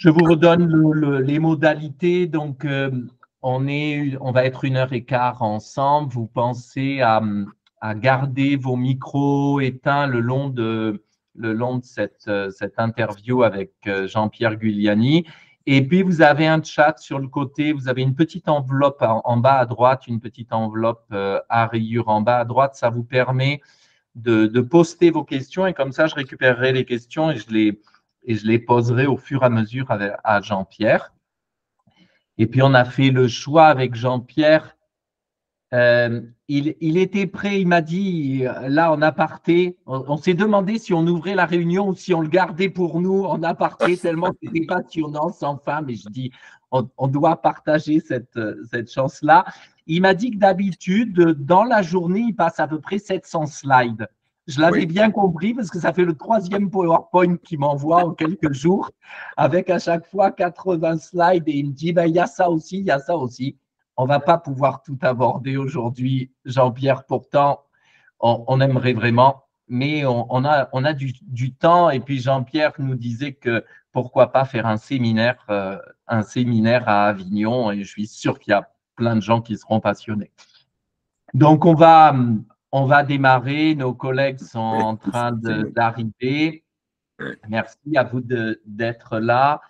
Je vous redonne les modalités. Donc, on va être 1h15 ensemble. Vous pensez à garder vos micros éteints le long de cette interview avec Jean-Pierre Guiliani. Et puis, vous avez un chat sur le côté. Vous avez une petite enveloppe en bas à droite, une petite enveloppe à rayures en bas à droite. Ça vous permet de poster vos questions et comme ça, je récupérerai les questions et je les poserai au fur et à mesure à Jean-Pierre. Et puis, on a fait le choix avec Jean-Pierre. Il était prêt, il m'a dit, là, en aparté, on s'est demandé si on ouvrait la réunion ou si on le gardait pour nous en aparté, tellement c'était passionnant, sans fin, mais je dis, on doit partager cette chance-là. Il m'a dit que d'habitude, dans la journée, il passe à peu près 700 slides. Je l'avais bien compris parce que ça fait le 3e PowerPoint qu'il m'envoie en quelques jours, avec à chaque fois 80 slides, et il me dit, ben, il y a ça aussi, il y a ça aussi. On ne va pas pouvoir tout aborder aujourd'hui, Jean-Pierre. Pourtant, on aimerait vraiment, mais on a du temps. Et puis, Jean-Pierre nous disait que pourquoi pas faire un séminaire à Avignon. Et je suis sûr qu'il y a plein de gens qui seront passionnés. Donc, on va démarrer. Nos collègues sont en train d'arriver. Merci à vous d'être là.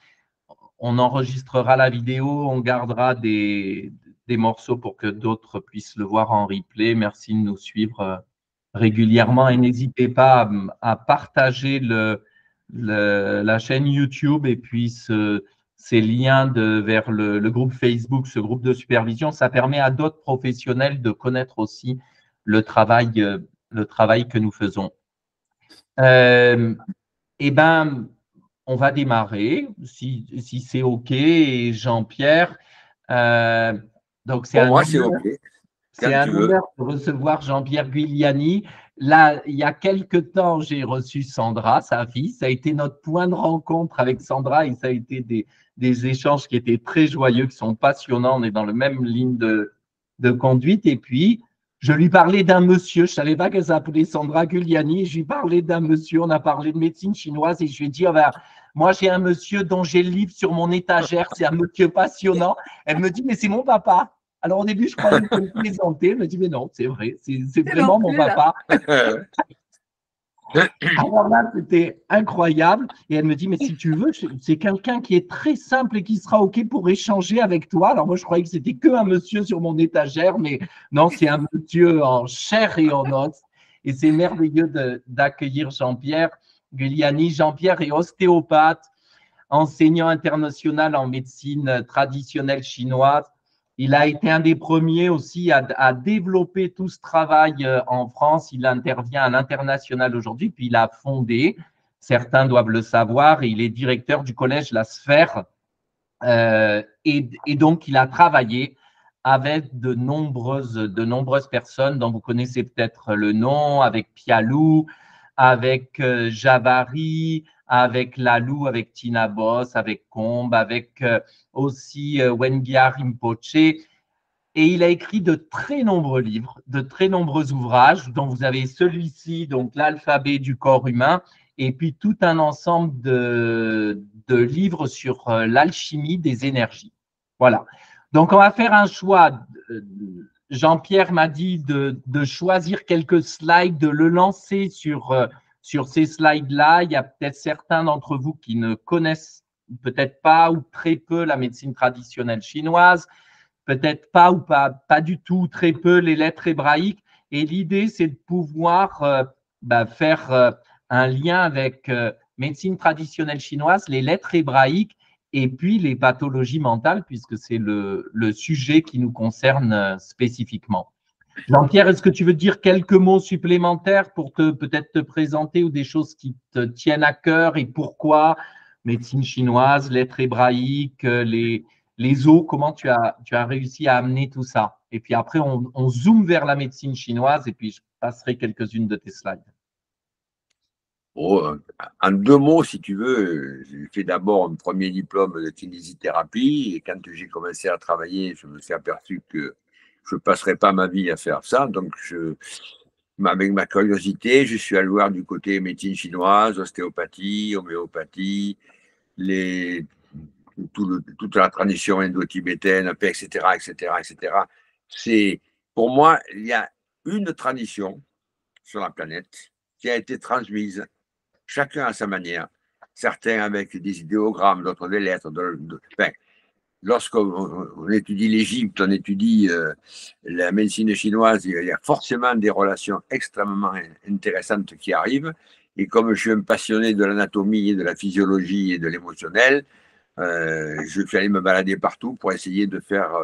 On enregistrera la vidéo, on gardera des morceaux pour que d'autres puissent le voir en replay. Merci de nous suivre régulièrement et n'hésitez pas à partager la chaîne YouTube et puis ces liens vers le groupe Facebook, ce groupe de supervision. Ça permet à d'autres professionnels de connaître aussi le travail que nous faisons. Eh bien, on va démarrer, si c'est OK. Et Jean-Pierre, donc c'est un honneur de recevoir Jean-Pierre Guiliani. Là, il y a quelque temps, j'ai reçu Sandra, sa fille. Ça a été notre point de rencontre avec Sandra et ça a été des échanges qui étaient très joyeux, qui sont passionnants. On est dans la même ligne de conduite. Et puis, je lui parlais d'un monsieur, je ne savais pas qu'elle s'appelait Sandra Guiliani. Je lui parlais d'un monsieur, on a parlé de médecine chinoise et je lui ai dit, oh ben, moi, j'ai un monsieur dont j'ai le livre sur mon étagère, c'est un monsieur passionnant. Elle me dit, mais c'est mon papa. Alors au début, je croyais qu'elle plaisantait. Elle me dit, mais non, c'est vrai, c'est vraiment mon papa. Alors là, c'était incroyable. Et elle me dit, mais si tu veux, c'est quelqu'un qui est très simple et qui sera OK pour échanger avec toi. Alors moi, je croyais que c'était qu'un monsieur sur mon étagère, mais non, c'est un monsieur en chair et en os. Et c'est merveilleux d'accueillir Jean-Pierre Guiliani. Jean-Pierre est ostéopathe, enseignant international en médecine traditionnelle chinoise. Il a été un des premiers aussi à développer tout ce travail en France. Il intervient à l'international aujourd'hui, puis il a fondé, certains doivent le savoir, et il est directeur du collège La Sphère. Et donc, il a travaillé avec de nombreuses personnes dont vous connaissez peut-être le nom, avec Pialou, avec Javari, avec Lalou, avec Tina Boss, avec Combe, avec aussi Wengia Rinpoche. Et il a écrit de très nombreux livres, de très nombreux ouvrages, dont vous avez celui-ci, donc l'alphabet du corps humain, et puis tout un ensemble de livres sur l'alchimie des énergies. Voilà. Donc, on va faire un choix. Jean-Pierre m'a dit de choisir quelques slides, de le lancer sur ces slides-là. Il y a peut-être certains d'entre vous qui ne connaissent peut-être pas ou très peu la médecine traditionnelle chinoise, peut-être pas ou pas du tout, très peu les lettres hébraïques. Et l'idée, c'est de pouvoir faire un lien avec médecine traditionnelle chinoise, les lettres hébraïques et puis les pathologies mentales, puisque c'est le sujet qui nous concerne spécifiquement. Jean-Pierre, est-ce que tu veux dire quelques mots supplémentaires pour peut-être te présenter ou des choses qui te tiennent à cœur et pourquoi médecine chinoise, lettres hébraïques, les os, comment tu as réussi à amener tout ça? Et puis après, on zoome vers la médecine chinoise et puis je passerai quelques-unes de tes slides. Oh, en 2 mots, si tu veux, j'ai fait d'abord un premier diplôme de kinésithérapie et quand j'ai commencé à travailler, je me suis aperçu que je ne passerais pas ma vie à faire ça. Donc, avec ma curiosité, je suis allé voir du côté médecine chinoise, ostéopathie, homéopathie, les toute la tradition indo-tibétaine, etc., etc., etc. Pour moi, il y a une tradition sur la planète qui a été transmise, chacun à sa manière, certains avec des idéogrammes, d'autres des lettres. Lorsqu'on étudie l'Égypte, on étudie la médecine chinoise, il y a forcément des relations extrêmement intéressantes qui arrivent. Et comme je suis un passionné de l'anatomie, et de la physiologie et de l'émotionnel, je suis allé me balader partout pour essayer de faire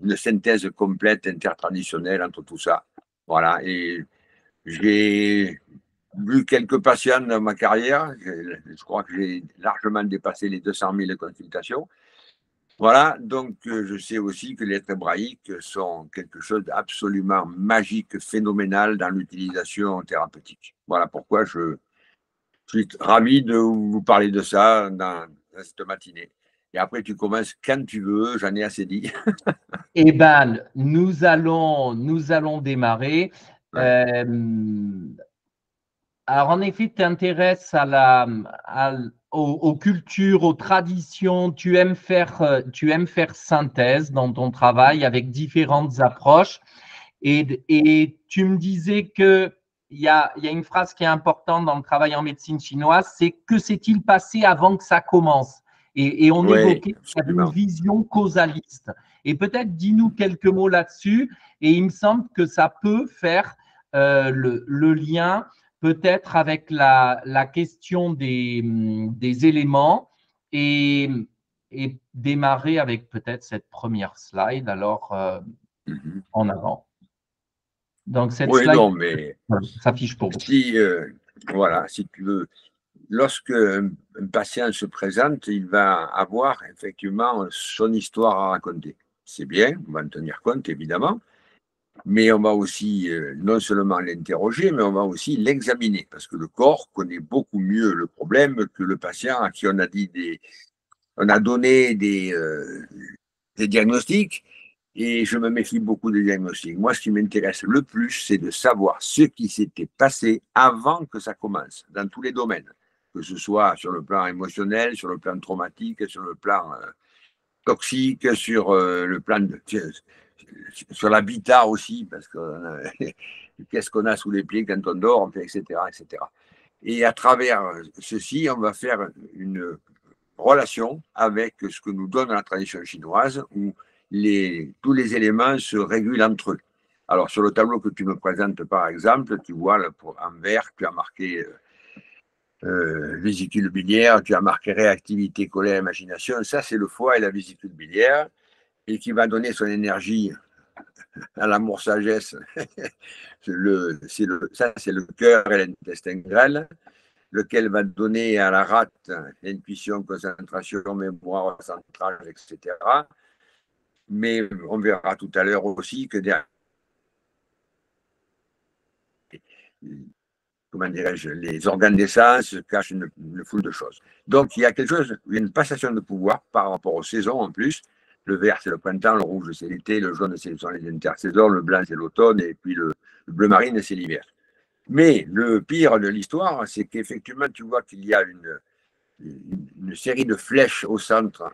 une synthèse complète intertraditionnelle entre tout ça. Voilà. Et j'ai vu quelques patients dans ma carrière. Je crois que j'ai largement dépassé les 200 000 consultations. Voilà, donc je sais aussi que les lettres hébraïques sont quelque chose d'absolument magique, phénoménal dans l'utilisation thérapeutique. Voilà pourquoi je suis ravi de vous parler de ça dans cette matinée. Et après, tu commences quand tu veux, j'en ai assez dit. Eh bien, nous allons démarrer. Ouais. Alors, en effet, tu t'intéresses aux cultures, aux traditions. Tu aimes faire synthèse dans ton travail avec différentes approches. Et tu me disais qu'il y a une phrase qui est importante dans le travail en médecine chinoise, c'est que s'est-il passé avant que ça commence? Et on Oui, évoquait qu'il y avait une absolument. vision causaliste. Et peut-être dis-nous quelques mots là-dessus. Et il me semble que ça peut faire le lien peut-être avec la question des éléments et démarrer avec peut-être cette première slide. Alors, Mhm. en avant. Donc, cette Oui, slide non, mais s'affiche pour vous. voilà, si tu veux, lorsque un patient se présente, il va avoir effectivement son histoire à raconter. C'est bien, on va en tenir compte évidemment, mais on va aussi non seulement l'interroger, mais on va aussi l'examiner, parce que le corps connaît beaucoup mieux le problème que le patient à qui on a donné des diagnostics, et je me méfie beaucoup des diagnostics. Moi, ce qui m'intéresse le plus, c'est de savoir ce qui s'était passé avant que ça commence, dans tous les domaines, que ce soit sur le plan émotionnel, sur le plan traumatique, sur le plan toxique, sur le plan sur l'habitat aussi, parce que qu'est-ce qu'on a sous les pieds quand on dort, etc., etc. Et à travers ceci, on va faire une relation avec ce que nous donne la tradition chinoise, où tous les éléments se régulent entre eux. Alors, sur le tableau que tu me présentes, par exemple, tu vois, là, en vert, tu as marqué vésicule biliaire, tu as marqué réactivité, colère, imagination. Ça, c'est le foie et la vésicule biliaire, et qui va donner son énergie à l'amour sagesse. Ça, c'est le cœur et l'intestin grêle, lequel va donner à la rate intuition, concentration, mémoire, centrale, etc. Mais on verra tout à l'heure aussi que derrière, comment dirais-je, les organes d'essence cachent une foule de choses. Donc il y a quelque chose, il y a une passation de pouvoir par rapport aux saisons en plus. Le vert, c'est le printemps, le rouge, c'est l'été, le jaune, ce sont les intersaisons, le blanc, c'est l'automne, et puis le bleu marine, c'est l'hiver. Mais le pire de l'histoire, c'est qu'effectivement, tu vois qu'il y a une série de flèches au centre,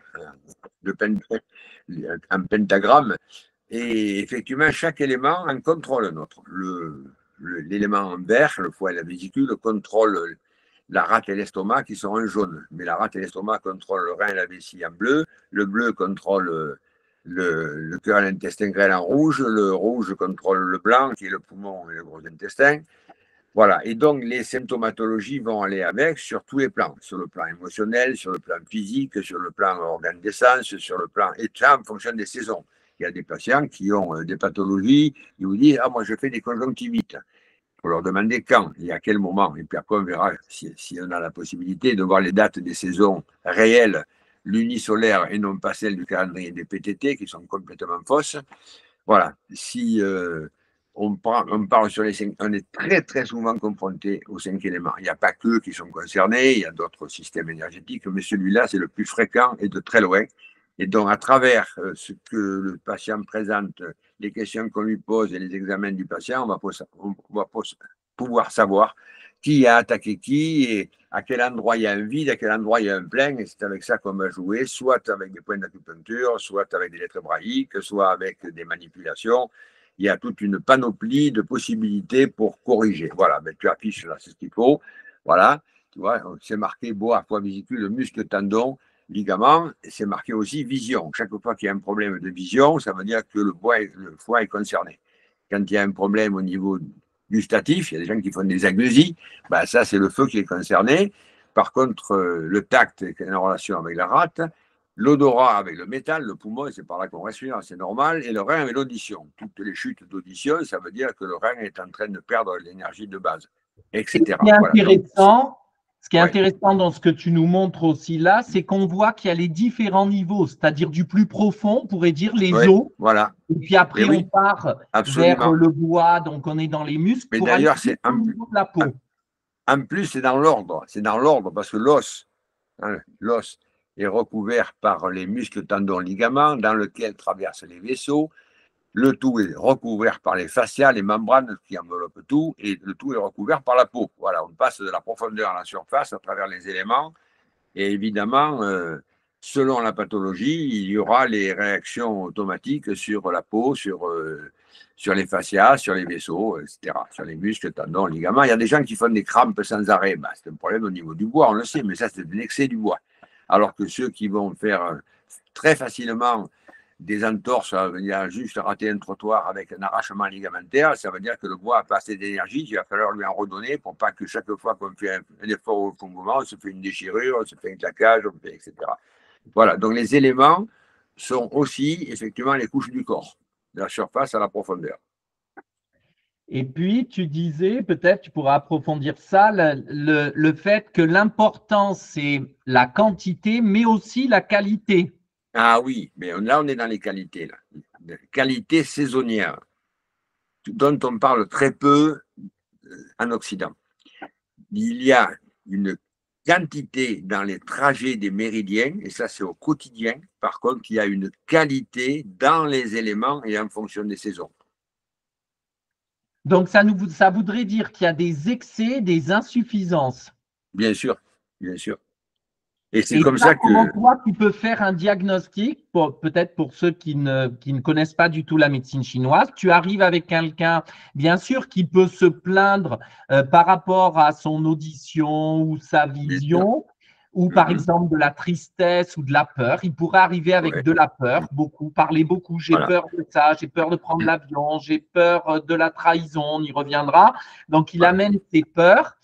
un pentagramme, et effectivement, chaque élément en contrôle un autre. L'élément en vert, le foie et la vésicule, contrôle la rate et l'estomac qui sont en jaune. Mais la rate et l'estomac contrôlent le rein et la vessie en bleu. Le bleu contrôle le cœur et l'intestin grêle en rouge. Le rouge contrôle le blanc qui est le poumon et le gros intestin. Voilà. Et donc, les symptomatologies vont aller avec sur tous les plans. Sur le plan émotionnel, sur le plan physique, sur le plan organe d'essence, sur le plan. Et ça en fonction des saisons. Il y a des patients qui ont des pathologies, ils vous disent: ah, moi, je fais des conjonctivites. Il faut leur demander quand et à quel moment. Et puis après, on verra si on a la possibilité de voir les dates des saisons réelles, lunisolaires, et non pas celles du calendrier des PTT, qui sont complètement fausses. Voilà. Si on parle sur les cinq, on est très très souvent confronté aux 5 éléments. Il n'y a pas qu'eux qui sont concernés, il y a d'autres systèmes énergétiques, mais celui-là, c'est le plus fréquent et de très loin. Et donc, à travers ce que le patient présente, les questions qu'on lui pose et les examens du patient, on va pouvoir savoir qui a attaqué qui et à quel endroit il y a un vide, à quel endroit il y a un plein, et c'est avec ça qu'on va jouer, soit avec des points d'acupuncture, soit avec des lettres hébraïques, soit avec des manipulations. Il y a toute une panoplie de possibilités pour corriger. Voilà, ben, tu affiches là, c'est ce qu'il faut. Voilà, tu vois, c'est marqué bois, foie, vésicule, muscle, tendon, ligament. C'est marqué aussi vision. Chaque fois qu'il y a un problème de vision, ça veut dire que le foie est concerné. Quand il y a un problème au niveau gustatif, il y a des gens qui font des agnésies, ben ça c'est le feu qui est concerné. Par contre, le tact est en relation avec la rate, l'odorat avec le métal, le poumon, c'est par là qu'on respire, c'est normal, et le rein avec l'audition. Toutes les chutes d'audition, ça veut dire que le rein est en train de perdre l'énergie de base, Et etc. Voilà. Donc, ce qui est ouais. intéressant dans ce que tu nous montres aussi là, c'est qu'on voit qu'il y a les différents niveaux, c'est-à-dire du plus profond, on pourrait dire les Ouais, os, voilà. et puis après Et on oui, part vers absolument. le bois, donc on est dans les muscles, Mais pour aller d'ailleurs, c'est au niveau de la peau. en plus, c'est dans l'ordre. C'est dans l'ordre parce que l'os, hein, l'os est recouvert par les muscles, tendons, ligaments dans lesquels traversent les vaisseaux. Le tout est recouvert par les fascias, les membranes qui enveloppent tout, et le tout est recouvert par la peau. Voilà, on passe de la profondeur à la surface à travers les éléments. Et évidemment, selon la pathologie, il y aura les réactions automatiques sur la peau, sur les fascias, sur les vaisseaux, etc., sur les muscles, tendons, ligaments. Il y a des gens qui font des crampes sans arrêt. Ben, c'est un problème au niveau du bois, on le sait, mais ça, c'est un excès du bois. Alors que ceux qui vont faire très facilement des entorses, il y a juste rater un trottoir avec un arrachement ligamentaire, ça veut dire que le bois a pas assez d'énergie, il va falloir lui en redonner pour pas que chaque fois qu'on fait un effort au fondement, on se fait une déchirure, on se fait un claquage, etc. Voilà, donc les éléments sont aussi effectivement les couches du corps, de la surface à la profondeur. Et puis, tu disais, peut-être tu pourras approfondir ça, le fait que l'important, c'est la quantité, mais aussi la qualité. Ah oui, mais là on est dans les qualités, là. Qualité saisonnière, dont on parle très peu en Occident. Il y a une quantité dans les trajets des méridiens, et ça c'est au quotidien. Par contre, il y a une qualité dans les éléments et en fonction des saisons. Donc, ça voudrait dire qu'il y a des excès, des insuffisances. Bien sûr, bien sûr. Et c'est Et comme ça, ça comment que, toi, tu peux faire un diagnostic, peut-être pour ceux qui ne connaissent pas du tout la médecine chinoise, tu arrives avec quelqu'un, bien sûr, qui peut se plaindre par rapport à son audition ou sa bien sûr, vision, ou par exemple de la tristesse ou de la peur. Il pourrait arriver avec ouais, de la peur, beaucoup, parler beaucoup. J'ai voilà. peur de ça, j'ai peur de prendre l'avion, j'ai peur de la trahison, on y reviendra. Donc, il Ouais, amène ses peurs.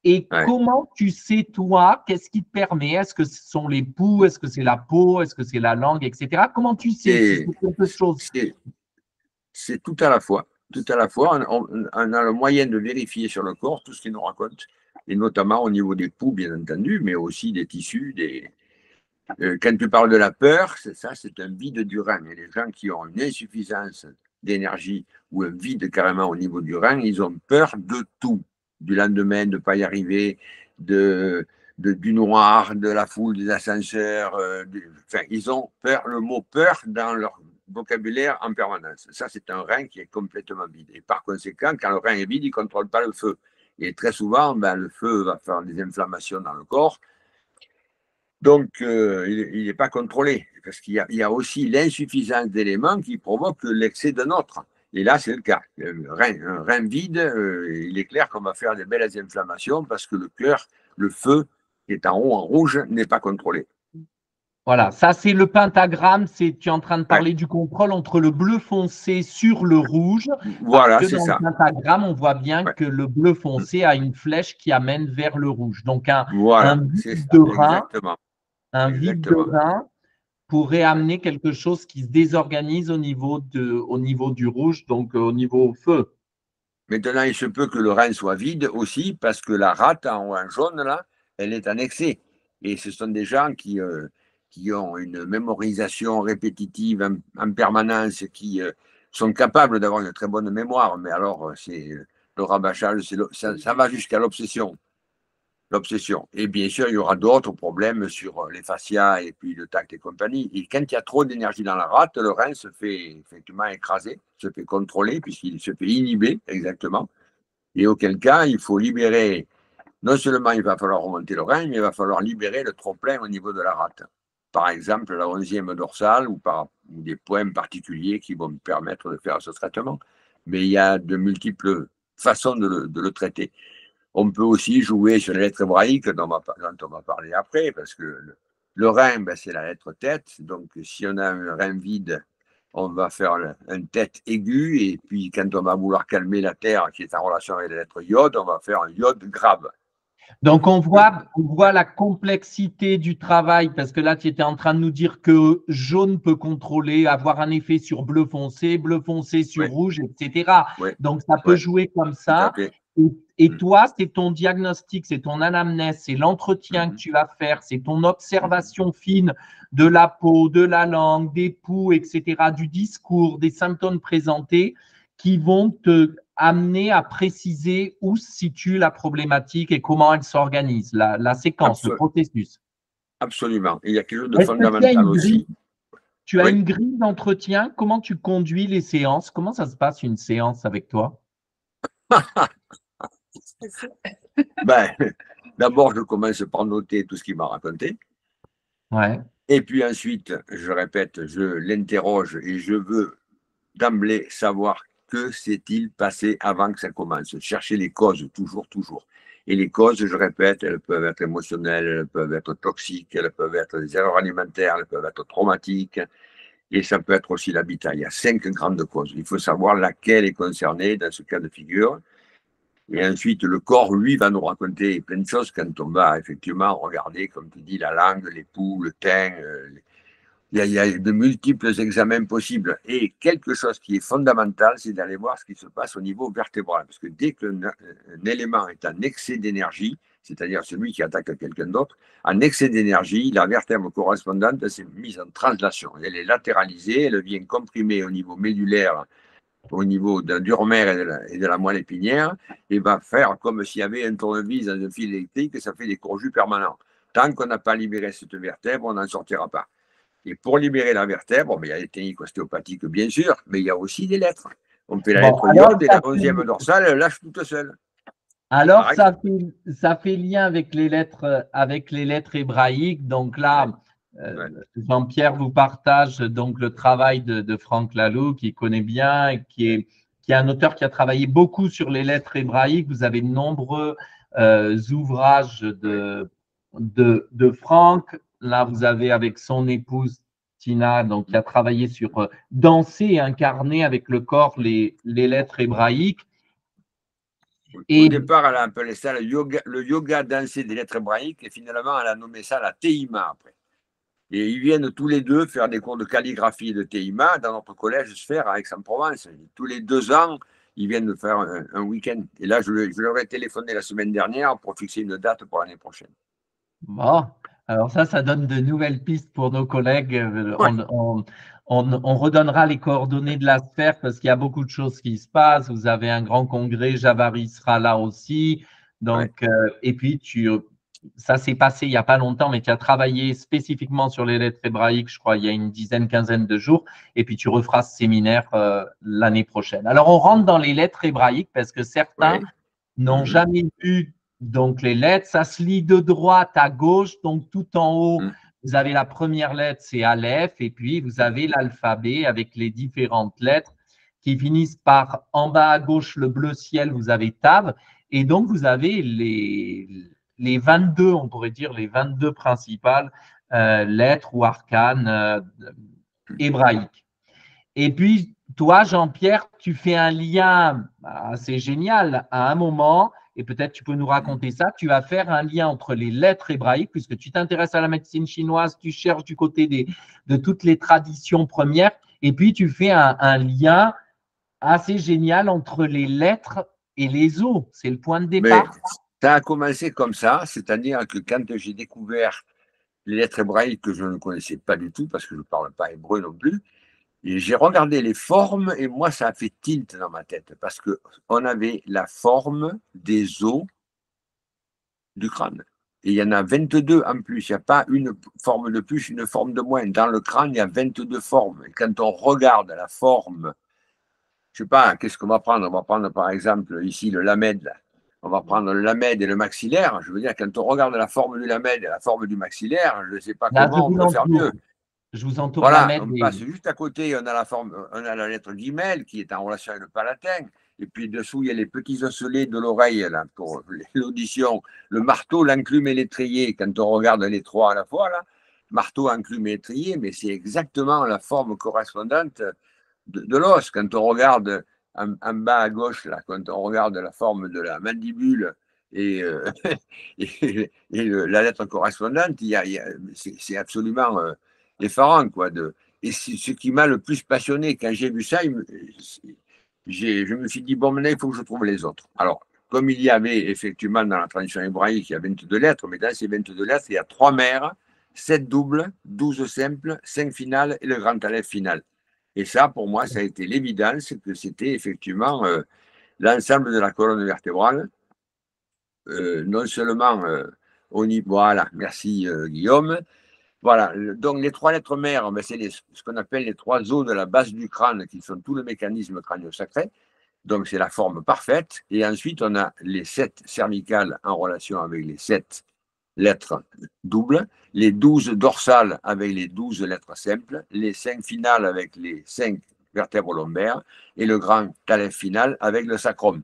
Et ouais. comment tu sais, toi, qu'est-ce qui te permet? Est-ce que ce sont les poux? Est-ce que c'est la peau? Est-ce que c'est la langue, etc. Comment tu sais si C'est, c'est quelque chose? c'est tout à la fois. Tout à la fois, on a le moyen de vérifier sur le corps tout ce qu'il nous raconte, et notamment au niveau des poux, bien entendu, mais aussi des tissus, quand tu parles de la peur, c'est un vide du rein. Et les gens qui ont une insuffisance d'énergie ou un vide carrément au niveau du rein, ils ont peur de tout. Du lendemain, de ne pas y arriver, du noir, de la foule, des ascenseurs. Enfin, ils ont peur, le mot peur dans leur vocabulaire en permanence. Ça, c'est un rein qui est complètement vide. Et par conséquent, quand le rein est vide, il ne contrôle pas le feu. Et très souvent, ben, le feu va faire des inflammations dans le corps. Donc, il n'est pas contrôlé, parce qu'il y a aussi l'insuffisance d'éléments qui provoque l'excès d'un autre. Et là, c'est le cas. Un rein vide, il est clair qu'on va faire des belles inflammations parce que le cœur, le feu, qui est en haut en rouge, n'est pas contrôlé. Voilà, ça c'est le pentagramme. Tu es en train de Ouais. parler du contrôle entre le bleu foncé sur le rouge, parce Voilà, que c'est dans le ça. pentagramme, on voit bien Ouais. que le bleu foncé a une flèche qui amène vers le rouge. Donc un Voilà, c'est vide ça, de rein, exactement. un vide de Exactement. rein pourrait Ouais. amener quelque chose qui se désorganise au niveau du rouge, donc au niveau feu. Maintenant, il se peut que le rein soit vide aussi parce que la rate en jaune, là, elle est en excès. Et ce sont des gens qui ont une mémorisation répétitive en permanence, qui sont capables d'avoir une très bonne mémoire. Mais alors, c'est le rabâchage, ça va jusqu'à l'obsession. L'obsession. Et bien sûr, il y aura d'autres problèmes sur les fascias et puis le tact et compagnie. Et quand il y a trop d'énergie dans la rate, le rein se fait effectivement écraser, se fait contrôler, puisqu'il se fait inhiber, exactement. Et auquel cas, il faut libérer non seulement il va falloir remonter le rein, mais il va falloir libérer le trop-plein au niveau de la rate. Par exemple, la 11e dorsale ou des points particuliers qui vont me permettre de faire ce traitement. Mais il y a de multiples façons de le traiter. On peut aussi jouer sur les lettres hébraïques dont on va parler après, parce que le rein, ben, c'est la lettre tête. Donc, si on a un rein vide, on va faire une tête aiguë. Et puis, quand on va vouloir calmer la terre qui est en relation avec la lettre iode, on va faire un iode grave. Donc, on voit la complexité du travail, parce que là, tu étais en train de nous dire que jaune peut contrôler, avoir un effet sur bleu foncé sur Oui, rouge, etc. oui, Donc, ça peut oui, jouer comme tout à ça. fait. Et toi, c'est ton diagnostic, c'est ton anamnèse, c'est l'entretien que tu vas faire, c'est ton observation fine de la peau, de la langue, des poux, etc., du discours, des symptômes présentés qui vont te amener à préciser où se situe la problématique et comment elle s'organise, la séquence, le processus. Absolument. Et il y a quelque chose de Est-ce que tu as fondamental une grille? aussi. Tu as Oui. une grille d'entretien? Comment tu conduis les séances? Comment ça se passe une séance avec toi? Ben, d'abord, je commence par noter tout ce qu'il m'a raconté. Ouais. Et puis ensuite, je répète, je l'interroge et je veux d'emblée savoir que s'est-il passé avant que ça commence. Chercher les causes, toujours, toujours. Et les causes, je répète, elles peuvent être émotionnelles, elles peuvent être toxiques, elles peuvent être des erreurs alimentaires, elles peuvent être traumatiques, et ça peut être aussi l'habitat. Il y a 5 grandes causes. Il faut savoir laquelle est concernée dans ce cas de figure. Et ensuite, le corps, lui, va nous raconter plein de choses quand on va effectivement regarder, comme tu dis, la langue, les poux, le teint. Il y a de multiples examens possibles. Et quelque chose qui est fondamental, c'est d'aller voir ce qui se passe au niveau vertébral. Parce que dès qu'un élément est en excès d'énergie, c'est-à-dire celui qui attaque quelqu'un d'autre, en excès d'énergie, la vertèbre correspondante s'est mise en translation. Elle est latéralisée, elle vient comprimer au niveau médulaire, au niveau du romère et de la moelle épinière, et va faire comme s'il y avait un tournevis dans un fil électrique, et ça fait des courjus permanents. Tant qu'on n'a pas libéré cette vertèbre, on n'en sortira pas. Et pour libérer la vertèbre, il y a les techniques ostéopathiques, bien sûr, mais il y a aussi des lettres. On fait la Bon, lettre iode et la 11e dorsale, elle lâche toute seule. alors ça fait lien avec les lettres hébraïques. Donc là, Ouais, ouais. Jean-Pierre vous partage donc le travail de Franck Laloux, qui connaît bien et qui est un auteur qui a travaillé beaucoup sur les lettres hébraïques. Vous avez de nombreux ouvrages de Franck. Là, vous avez avec son épouse Tina, donc qui a travaillé sur danser et incarner avec le corps les lettres hébraïques. Au Et départ, elle a appelé ça le yoga dansé des lettres hébraïques, et finalement, elle a nommé ça la Teima après. Et ils viennent tous les deux faire des cours de calligraphie et de Teima dans notre collège Sphère à Aix-en-Provence. Tous les 2 ans, ils viennent faire un week-end. Et là, je leur ai téléphoné la semaine dernière pour fixer une date pour l'année prochaine. bon, alors ça donne de nouvelles pistes pour nos collègues. Ouais, On redonnera les coordonnées de la sphère parce qu'il y a beaucoup de choses qui se passent. Vous avez un grand congrès, Javari sera là aussi. ouais. Donc, et puis, ça s'est passé il n'y a pas longtemps, mais tu as travaillé spécifiquement sur les lettres hébraïques, je crois, il y a une dizaine, quinzaine de jours. Et puis, tu referas ce séminaire l'année prochaine. Alors, on rentre dans les lettres hébraïques parce que certains Ouais. n'ont Mhm. jamais vu donc les lettres. Ça se lit de droite à gauche. Donc, tout en haut, Mhm. vous avez la première lettre, c'est Aleph, et puis vous avez l'alphabet avec les différentes lettres qui finissent par, en bas à gauche, le bleu ciel, vous avez Tav, et donc vous avez les 22, on pourrait dire, les 22 principales lettres ou arcanes hébraïques. Et puis, toi, Jean-Pierre, tu fais un lien assez génial à un moment, et peut-être tu peux nous raconter ça, tu vas faire un lien entre les lettres hébraïques, puisque tu t'intéresses à la médecine chinoise, tu cherches du côté de toutes les traditions premières, et puis tu fais un lien assez génial entre les lettres et les os. C'est le point de Mais départ. ça a commencé comme ça, c'est-à-dire que quand j'ai découvert les lettres hébraïques que je ne connaissais pas du tout, parce que je ne parle pas hébreu non plus, et j'ai regardé les formes, et moi, ça a fait tilt dans ma tête, parce qu'on avait la forme des os du crâne. Et il y en a 22 en plus. Il n'y a pas une forme de plus, une forme de moins. Dans le crâne, il y a 22 formes. Et quand on regarde la forme, je ne sais pas, qu'est-ce qu'on va prendre? On va prendre par exemple ici le lamed, On va prendre le lamède et le maxillaire. Je veux dire, quand on regarde la forme du lamède et la forme du maxillaire, je ne sais pas Là, je comment on vous peut faire mieux. l'entoure. Je vous entoure la Voilà, med on passe juste à côté, on a la forme, on a la lettre guimel qui est en relation avec le palatin. Et puis dessous, il y a les petits osselets de l'oreille là, pour l'audition. Le marteau, l'enclume et l'étrier, quand on regarde les trois à la fois, là, marteau, enclume et étrier, mais c'est exactement la forme correspondante de l'os. Quand on regarde en bas à gauche, là, quand on regarde la forme de la mandibule et, la lettre correspondante, c'est absolument effarant. Quoi, et ce qui m'a le plus passionné quand j'ai vu ça, je me suis dit, bon, maintenant, il faut que je trouve les autres. Alors, comme il y avait effectivement dans la tradition hébraïque, il y a 22 lettres, mais dans ces 22 lettres, il y a 3 mères, 7 doubles, 12 simples, 5 finales et le grand aleph final. Et ça, pour moi, ça a été l'évidence que c'était effectivement l'ensemble de la colonne vertébrale, non seulement au niveau. Voilà, merci Guillaume. Voilà, donc les 3 lettres mères, ben, c'est ce qu'on appelle les 3 os de la base du crâne, qui sont tout le mécanisme crânio-sacré. Donc c'est la forme parfaite. Et ensuite, on a les 7 cervicales en relation avec les 7 lettres doubles, les 12 dorsales avec les 12 lettres simples, les 5 finales avec les 5 vertèbres lombaires et le grand aleph final avec le sacrum.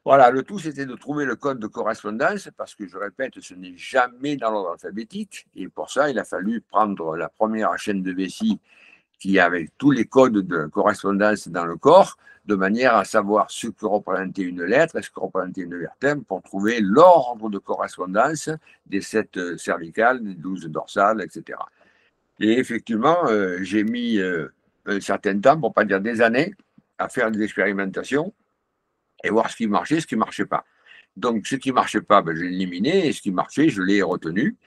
Voilà, le tout, c'était de trouver le code de correspondance, parce que, je répète, ce n'est jamais dans l'ordre alphabétique. Et pour ça, il a fallu prendre la première chaîne de vessie qui avait tous les codes de correspondance dans le corps, de manière à savoir ce que représentait une lettre et ce que représentait une vertèbre, pour trouver l'ordre de correspondance des 7 cervicales, des 12 dorsales, etc. Et effectivement, j'ai mis un certain temps, pour ne pas dire des années, à faire des expérimentations et voir ce qui marchait, ce qui ne marchait pas. Donc, ce qui ne marchait pas, ben, je l'ai éliminé, et ce qui marchait, je l'ai retenu,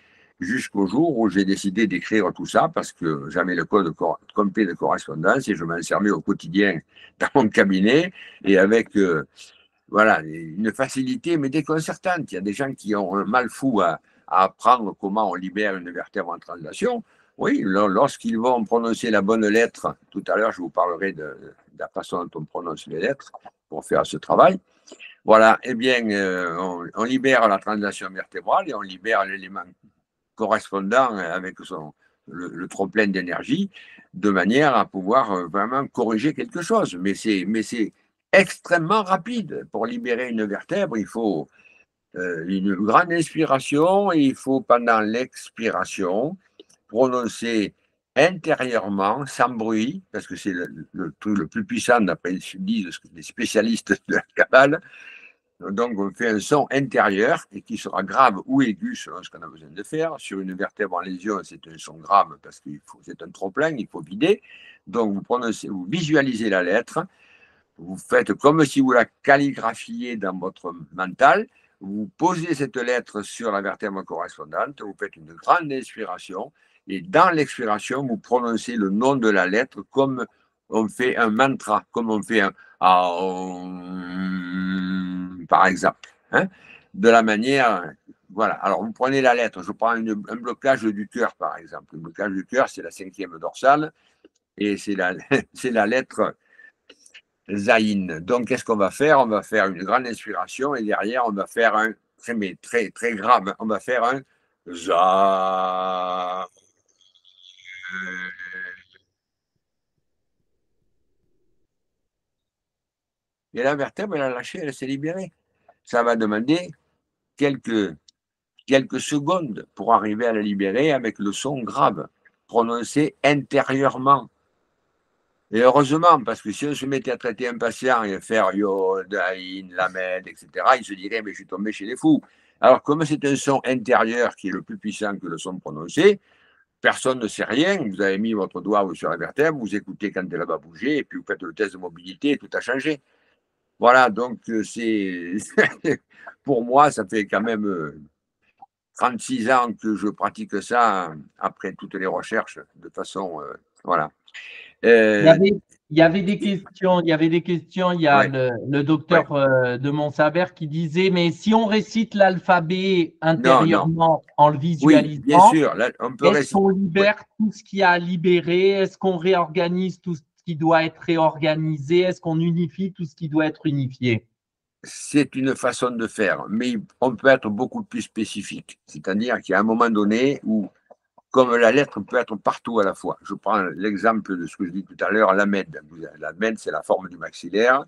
jusqu'au jour où j'ai décidé d'écrire tout ça, parce que j'avais le code complet de correspondance et je m'en servais au quotidien dans mon cabinet, et avec voilà, une facilité, mais déconcertante. Il y a des gens qui ont un mal fou à apprendre comment on libère une vertèbre en translation. Oui, lorsqu'ils vont prononcer la bonne lettre, tout à l'heure, je vous parlerai de la façon dont on prononce les lettres pour faire ce travail. Voilà, eh bien, on libère la translation vertébrale et on libère l'élément correspondant avec le trop-plein d'énergie, de manière à pouvoir vraiment corriger quelque chose. Mais c'est extrêmement rapide. Pour libérer une vertèbre, il faut une grande inspiration et il faut, pendant l'expiration, prononcer intérieurement, sans bruit, parce que c'est le truc le plus puissant, d'après ce que disent les spécialistes de la Kabbale. Donc, on fait un son intérieur et qui sera grave ou aigu selon ce qu'on a besoin de faire. Sur une vertèbre en lésion, c'est un son grave parce que c'est un trop-plein, il faut vider. Donc, vous visualisez la lettre, vous faites comme si vous la calligraphiez dans votre mental, vous posez cette lettre sur la vertèbre correspondante, vous faites une grande inspiration et dans l'expiration, vous prononcez le nom de la lettre comme on fait un mantra, comme on fait un par exemple. Hein, de la manière, voilà. Alors, vous prenez la lettre, je prends un blocage du cœur, par exemple. Le blocage du cœur, c'est la 5e dorsale et c'est la lettre Zaïn. Donc, qu'est-ce qu'on va faire? On va faire une grande inspiration et derrière, on va faire un très, très grave. On va faire un Za. Et la vertèbre, elle a lâché, elle s'est libérée. Ça va demander quelques secondes pour arriver à la libérer avec le son grave, prononcé intérieurement. Et heureusement, parce que si on se mettait à traiter un patient et à faire Yod, Aïn, Lamed, etc., il se dirait, mais je suis tombé chez les fous. Alors, comme c'est un son intérieur qui est le plus puissant que le son prononcé, personne ne sait rien. Vous avez mis votre doigt sur la vertèbre, vous écoutez quand elle va bouger, et puis vous faites le test de mobilité, et tout a changé. Voilà, donc c'est pour moi, ça fait quand même 36 ans que je pratique ça après toutes les recherches de façon. Voilà. Il y avait, il y avait des questions. Il y avait des questions. Il y a Ouais, le ouais. docteur de Montsaber qui disait, mais si on récite l'alphabet Non, non. intérieurement en le Oui, bien visualisant, sûr. Là, on peut est-ce réciter. qu'on Ouais. libère tout ce qui a à libérer? Est-ce qu'on réorganise tout ce qui doit être réorganisé? Est-ce qu'on unifie tout ce qui doit être unifié? c'est une façon de faire, mais on peut être beaucoup plus spécifique. C'est-à-dire qu'il y a un moment donné où, comme la lettre peut être partout à la fois. Je prends l'exemple de ce que je dis tout à l'heure, la MED. La MED, c'est la forme du maxillaire,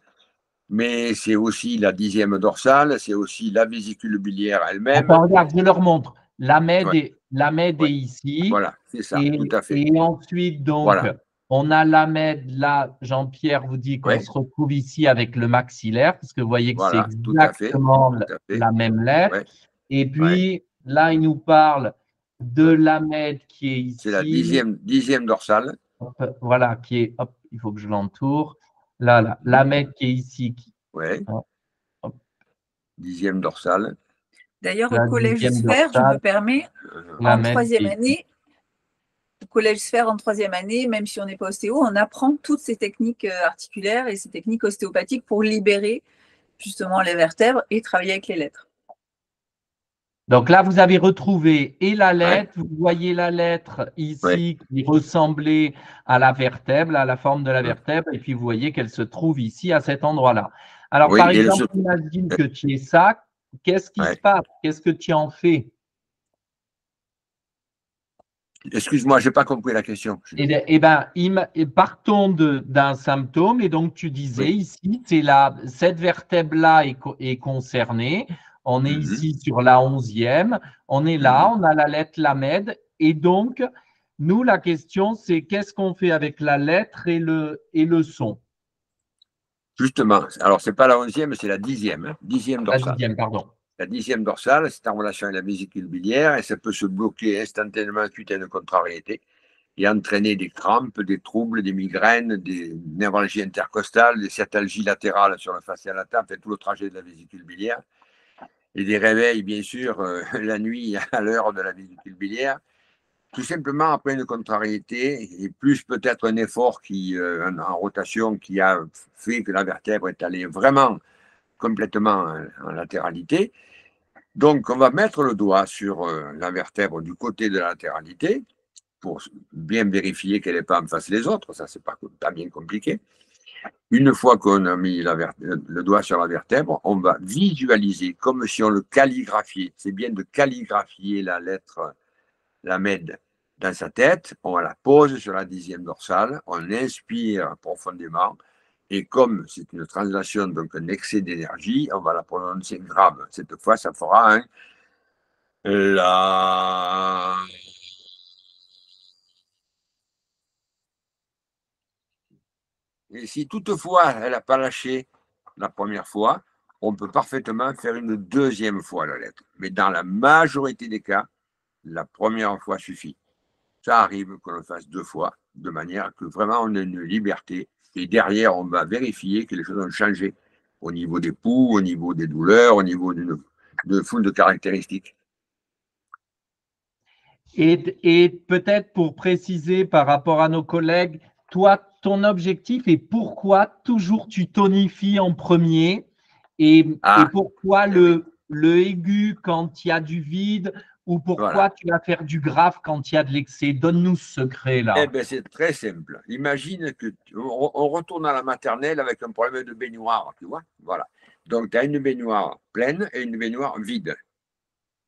mais c'est aussi la 10e dorsale, c'est aussi la vésicule biliaire elle-même. Attends, regarde, je leur montre. Ouais, La MED est ouais, ici. voilà, c'est ça, tout à fait. Et ensuite, donc, Voilà, on a la MED. Là, Jean-Pierre vous dit qu'on ouais, se retrouve ici avec le maxillaire, parce que vous voyez que c'est voilà, exactement tout à fait, la même lettre. ouais, Et ouais. puis, là, il nous parle de Ouais. la MED qui est C'est la ici. dixième dorsale. Voilà, qui est, hop, il faut que je l'entoure. Là, Mhm. la MED qui est ici. Ouais, Hop, hop, 10e dorsale. D'ailleurs, au la collège 10e Sphère, je me dorsale, permets, la en MED qui troisième est ici. année, au collège Sphère en troisième année, même si on n'est pas ostéo, on apprend toutes ces techniques articulaires et ces techniques ostéopathiques pour libérer justement les vertèbres et travailler avec les lettres. Donc là, vous avez retrouvé et la Ouais, lettre, vous voyez la lettre ouais. ici qui ressemblait à la vertèbre, à la forme de la Mm. vertèbre, et puis vous voyez qu'elle se trouve ici à cet endroit-là. Alors, Oui, par et le exemple, imagine que tu es ça, qu'est-ce qui se ouais. passe? Qu'est-ce que tu en fais? Excuse-moi, je n'ai pas compris la question. Eh ben, partons d'un symptôme, et donc tu disais Oui. ici, cette vertèbre-là est concernée. On est Mhm, ici sur la 11e, on est là, mhm. on a la lettre Lamed, et donc, nous, la question, c'est qu'est-ce qu'on fait avec la lettre et le son? Justement, alors ce n'est pas la 11e, c'est la 10e, hein, 10e La dorsale. 10e, pardon. La 10e dorsale, c'est en relation avec la vésicule biliaire et ça peut se bloquer instantanément suite à une contrariété et entraîner des crampes, des troubles, des migraines, des névralgies intercostales, des sciatalgies latérales sur le fascia latéral, fait tout le trajet de la vésicule biliaire et des réveils, bien sûr, la nuit à l'heure de la vésicule biliaire. Tout simplement après une contrariété et plus peut-être un effort en rotation qui a fait que la vertèbre est allée vraiment complètement en latéralité. Donc, on va mettre le doigt sur la vertèbre du côté de la latéralité pour bien vérifier qu'elle n'est pas en face des autres. Ça, c'est pas bien compliqué. Une fois qu'on a mis le doigt sur la vertèbre, on va visualiser comme si on le calligraphiait. C'est bien de calligraphier la lettre, la MED, dans sa tête. On la pose sur la 10e dorsale. On inspire profondément. Et comme c'est une translation, donc un excès d'énergie, on va la prononcer grave. Cette fois, ça fera un la. Et si toutefois elle n'a pas lâché la première fois, on peut parfaitement faire une deuxième fois la lettre. Mais dans la majorité des cas, la première fois suffit. Ça arrive qu'on le fasse 2 fois, de manière que vraiment on ait une liberté. Et derrière, on va vérifier que les choses ont changé au niveau des poux, au niveau des douleurs, au niveau de foule de caractéristiques. Et peut-être pour préciser par rapport à nos collègues, toi, ton objectif et pourquoi toujours tu tonifies en premier et Ah, pourquoi eh oui, le aigu quand il y a du vide ou voilà. pourquoi tu vas faire du grave quand il y a de l'excès. Donne-nous ce Eh secret-là. bien, c'est très simple. Imagine on retourne à la maternelle avec un problème de baignoire, tu vois. Voilà. Donc, tu as une baignoire pleine et une baignoire vide.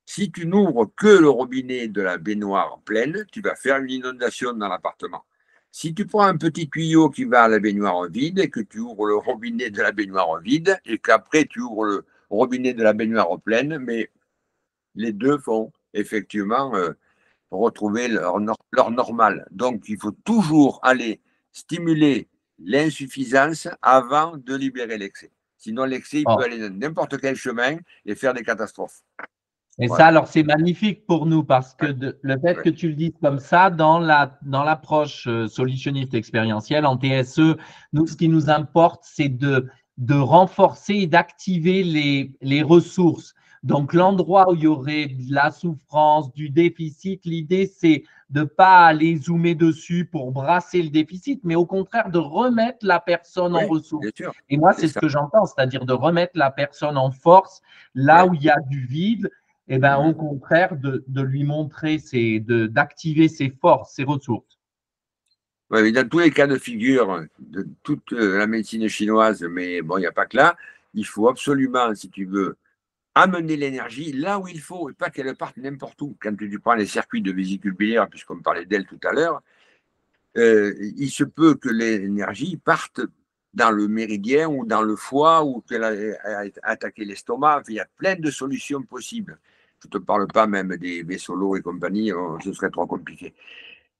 Si tu n'ouvres que le robinet de la baignoire pleine, tu vas faire une inondation dans l'appartement. Si tu prends un petit tuyau qui va à la baignoire vide et que tu ouvres le robinet de la baignoire vide et qu'après tu ouvres le robinet de la baignoire pleine, mais les deux font effectivement retrouver leur normal. Donc, il faut toujours aller stimuler l'insuffisance avant de libérer l'excès. Sinon, l'excès, il peut Oh. aller dans n'importe quel chemin et faire des catastrophes. Et ça, Voilà. alors, c'est magnifique pour nous parce que Ouais, le fait ouais. que tu le dises comme ça, dans l'approche solutionniste expérientielle, en TSE, nous, ce qui nous importe, c'est de renforcer et d'activer les ressources. Donc, l'endroit où il y aurait de la souffrance, du déficit, l'idée, c'est de ne pas aller zoomer dessus pour brasser le déficit, mais au contraire, de remettre la personne en Oui, ressources. bien sûr. Et moi, C'est c'est ce ça. que j'entends, c'est-à-dire de remettre la personne en force là Ouais. où il y a du vide eh ben, au Mhm. contraire, de lui montrer, d'activer ses forces, ses ressources. Ouais, mais dans tous les cas de figure de toute la médecine chinoise, mais bon, il n'y a pas que là, il faut absolument, si tu veux, amener l'énergie là où il faut et pas qu'elle parte n'importe où. Quand tu prends les circuits de vésicule biliaire, puisqu'on parlait d'elle tout à l'heure, il se peut que l'énergie parte dans le méridien ou dans le foie ou qu'elle a attaqué l'estomac. Il y a plein de solutions possibles. Je ne te parle pas même des vaisseaux lourds et compagnie, ce serait trop compliqué.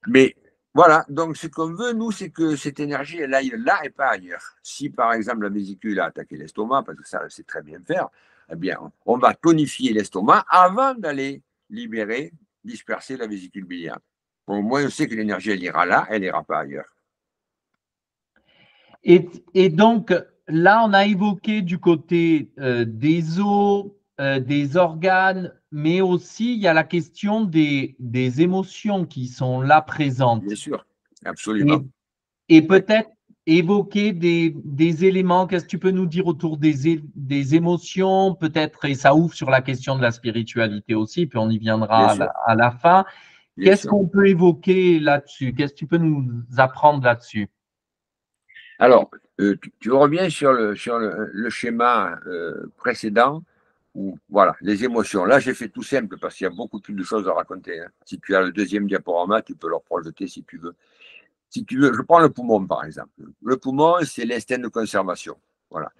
Mais voilà, donc ce qu'on veut, nous, c'est que cette énergie, elle aille là et pas ailleurs. Si, par exemple, la vésicule a attaqué l'estomac, parce que ça, c'est très bien faire, eh bien, on va tonifier l'estomac avant d'aller libérer, disperser la vésicule biliaire. Au moins, on sait que l'énergie, elle ira là, elle n'ira pas ailleurs. Et donc, là, on a évoqué du côté des os, des organes, mais aussi il y a la question des émotions qui sont là présentes. Bien sûr, absolument. Et peut-être évoquer des éléments, qu'est-ce que tu peux nous dire autour des émotions, peut-être, et ça ouvre sur la question de la spiritualité aussi, puis on y viendra à la fin. Qu'est-ce qu'on peut évoquer là-dessus? Qu'est-ce que tu peux nous apprendre là-dessus? Alors, tu reviens sur le schéma précédent où, voilà, les émotions. Là, j'ai fait tout simple parce qu'il y a beaucoup plus de choses à raconter. Hein. Si tu as le deuxième diaporama, tu peux le projeter si tu veux. Si tu veux, je prends le poumon par exemple. Le poumon, c'est l'instinct de conservation. Voilà.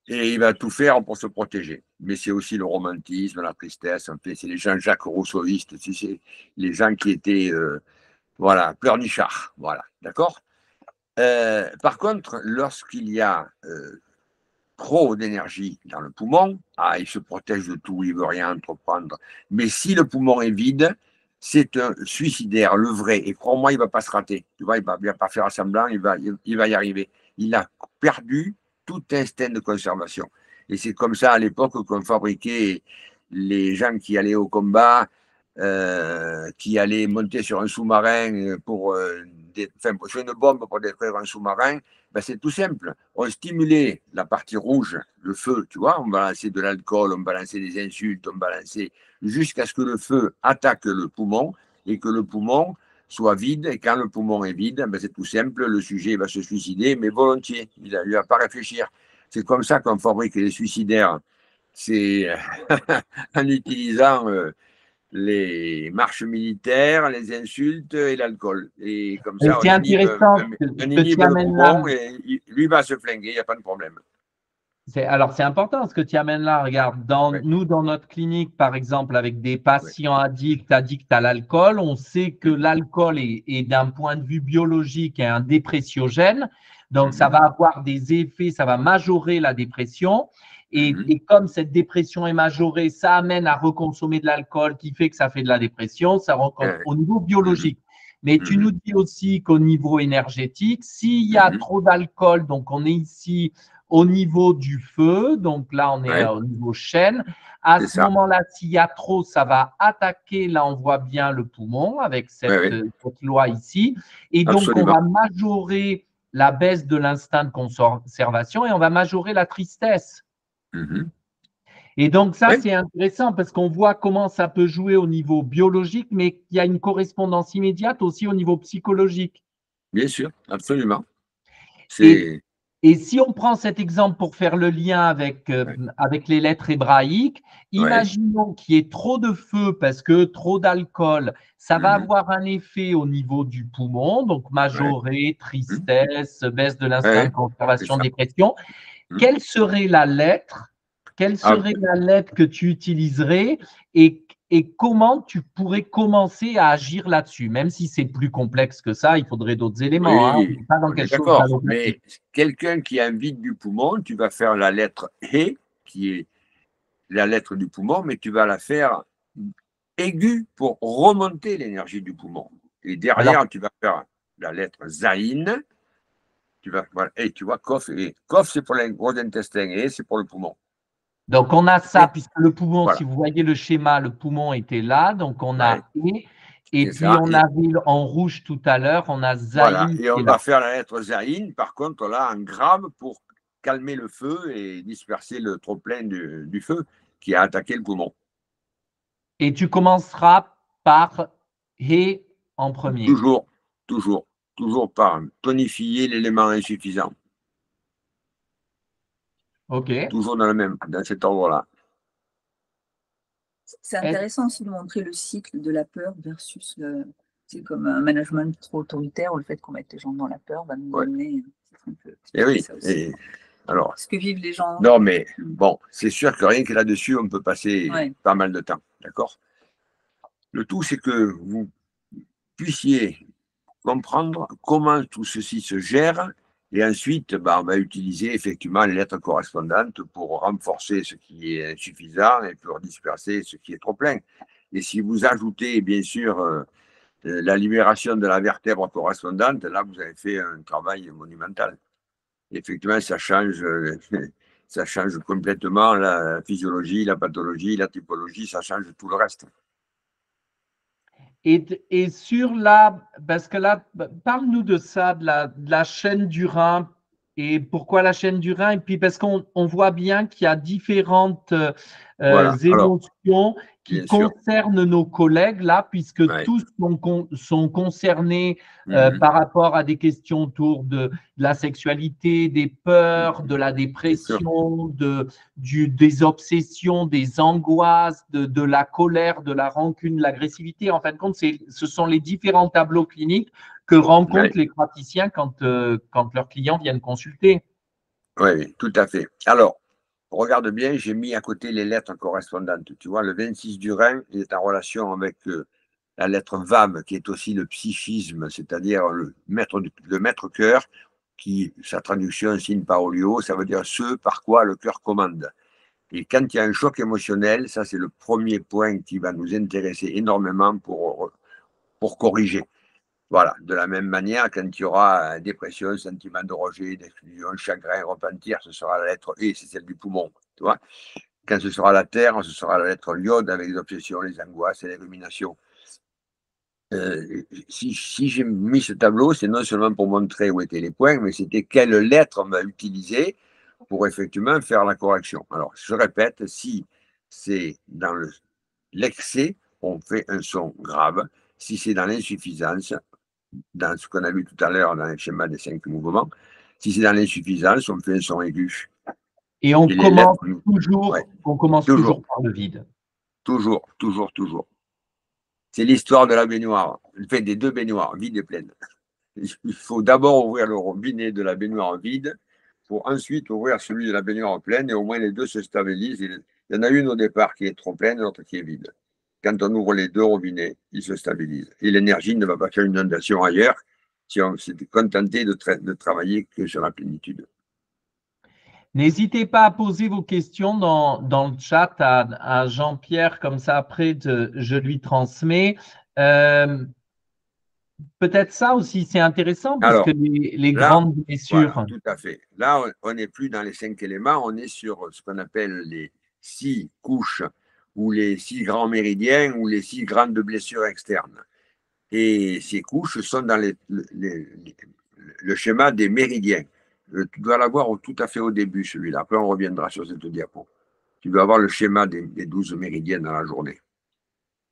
Et il va tout faire pour se protéger. Mais c'est aussi le romantisme, la tristesse. En fait, c'est les gens Jacques Rousseauistes, tu sais, les gens qui étaient, voilà, pleurnichards. Voilà. D'accord? Par contre, lorsqu'il y a trop d'énergie dans le poumon, il se protège de tout, il ne veut rien entreprendre. Mais si le poumon est vide, c'est un suicidaire, le vrai. Et crois-moi, il ne va pas se rater. Tu vois, il ne va pas faire semblant, il va y arriver. Il a perdu tout instinct de conservation. Et c'est comme ça à l'époque qu'on fabriquait les gens qui allaient au combat, qui allaient monter sur un sous-marin sur une bombe pour détruire un sous-marin. Ben, c'est tout simple. On stimulait la partie rouge, le feu, tu vois, on balançait de l'alcool, on balançait des insultes, on balançait jusqu'à ce que le feu attaque le poumon et que le poumon soit vide. Et quand le poumon est vide, ben, c'est tout simple, le sujet va se suicider, mais volontiers. Il ne va pas réfléchir. C'est comme ça qu'on fabrique les suicidaires. C'est en utilisant les marches militaires, les insultes et l'alcool. Et comme ça, C'est intéressant on inhibe le poumon et lui va se flinguer, il n'y a pas de problème. Alors, c'est important ce que tu amènes là. Regarde, nous, dans notre clinique, par exemple, avec des patients addicts à l'alcool, on sait que l'alcool est d'un point de vue biologique, un dépressiogène. Donc, ça va avoir des effets, ça va majorer la dépression. Et comme cette dépression est majorée, ça amène à reconsommer de l'alcool qui fait que ça fait de la dépression, ça rencontre au niveau biologique. Mais tu nous dis aussi qu'au niveau énergétique, s'il y a trop d'alcool, donc on est ici au niveau du feu, donc là on est au niveau chaîne, à ce moment-là, s'il y a trop, ça va attaquer, là on voit bien le poumon avec cette loi ici, et donc on va majorer la baisse de l'instinct de conservation et on va majorer la tristesse. Et donc ça, c'est intéressant parce qu'on voit comment ça peut jouer au niveau biologique, mais il y a une correspondance immédiate aussi au niveau psychologique. Bien sûr, absolument. Et si on prend cet exemple pour faire le lien avec les lettres hébraïques, imaginons qu'il y ait trop de feu parce que trop d'alcool, ça va avoir un effet au niveau du poumon, donc majoré, tristesse, baisse de l'instinct de conservation, dépression. Quelle serait la lettre que tu utiliserais et comment tu pourrais commencer à agir là-dessus? Même si c'est plus complexe que ça, il faudrait d'autres éléments. Oui, on est d'accord. Mais quelqu'un qui a un vide du poumon, tu vas faire la lettre E, qui est la lettre du poumon, mais tu vas la faire aiguë pour remonter l'énergie du poumon. Et derrière, tu vas faire la lettre Zaïn. Et tu vois, Kof, c'est pour le gros intestin et c'est pour le poumon. Donc, on a ça, puisque le poumon, si vous voyez le schéma, le poumon était là. Donc, on a et puis on avait en rouge tout à l'heure, on a Zaïn. Voilà, et on va faire la lettre Zaïn, par contre, là, en grave pour calmer le feu et disperser le trop-plein du feu qui a attaqué le poumon. Et tu commenceras par He en premier. Toujours par tonifier l'élément insuffisant. Ok. Toujours dans cet ordre-là. C'est intéressant aussi de montrer le cycle de la peur versus c'est comme un management trop autoritaire ou le fait qu'on mette les gens dans la peur va nous amener un peu. Et oui. Ça aussi. Alors, ce que vivent les gens. Non, mais bon, c'est sûr que rien que là-dessus, on peut passer pas mal de temps. D'accord? Le tout, c'est que vous puissiez comprendre comment tout ceci se gère. Et ensuite, on va utiliser effectivement les lettres correspondantes pour renforcer ce qui est insuffisant et pour disperser ce qui est trop plein. Et si vous ajoutez, bien sûr, la libération de la vertèbre correspondante, là, vous avez fait un travail monumental. Effectivement, ça change complètement la physiologie, la pathologie, la typologie, ça change tout le reste. Et sur la, parce que là, parle-nous de ça, de la chaîne du rein. Et pourquoi la chaîne du rein? Et puis parce qu'on voit bien qu'il y a différentes Voilà. Alors, émotions qui concernent nos collègues là, puisque tous sont concernés par rapport à des questions autour de la sexualité, des peurs, de la dépression, des obsessions, des angoisses, de la colère, de la rancune, de l'agressivité. En fin de compte, ce sont les différents tableaux cliniques que rencontrent les praticiens quand leurs clients viennent consulter. Oui, tout à fait. Alors, regarde bien, j'ai mis à côté les lettres correspondantes. Tu vois, le 26 du rein, il est en relation avec la lettre VAM, qui est aussi le psychisme, c'est-à-dire le maître cœur, qui, sa traduction signe Paolio, ça veut dire ce par quoi le cœur commande. Et quand il y a un choc émotionnel, ça c'est le premier point qui va nous intéresser énormément pour corriger. Voilà, de la même manière, quand il y aura dépression, sentiment de rejet, d'exclusion, chagrin, repentir, ce sera la lettre E, c'est celle du poumon. Tu vois, quand ce sera la terre, ce sera la lettre l'iode avec les obsessions, les angoisses et les ruminations. Si j'ai mis ce tableau, c'est non seulement pour montrer où étaient les points, mais c'était quelle lettre on va utiliser pour effectivement faire la correction. Alors, je répète, si c'est dans l'excès, on fait un son grave. Si c'est dans l'insuffisance, dans ce qu'on a vu tout à l'heure dans le schéma des 5 mouvements, si c'est dans l'insuffisance, on fait un son aigu. Et on commence toujours par le vide. Toujours. C'est l'histoire de la baignoire, le fait des deux baignoires, vide et pleine. Il faut d'abord ouvrir le robinet de la baignoire vide pour ensuite ouvrir celui de la baignoire pleine et au moins les deux se stabilisent. Il y en a une au départ qui est trop pleine, l'autre qui est vide. Quand on ouvre les deux robinets, ils se stabilisent. Et l'énergie ne va pas faire une inondation ailleurs si on s'est contenté de travailler que sur la plénitude. N'hésitez pas à poser vos questions dans le chat à Jean-Pierre, comme ça après je lui transmets. Peut-être ça aussi, c'est intéressant parce que les grandes blessures. Voilà, tout à fait. Là, on n'est plus dans les 5 éléments, on est sur ce qu'on appelle les 6 couches ou les 6 grands méridiens ou les 6 grandes blessures externes. Et ces couches sont dans le schéma des méridiens. Tu dois l'avoir tout à fait au début, celui-là. Après, on reviendra sur cette diapo. Tu dois avoir le schéma des 12 méridiens dans la journée.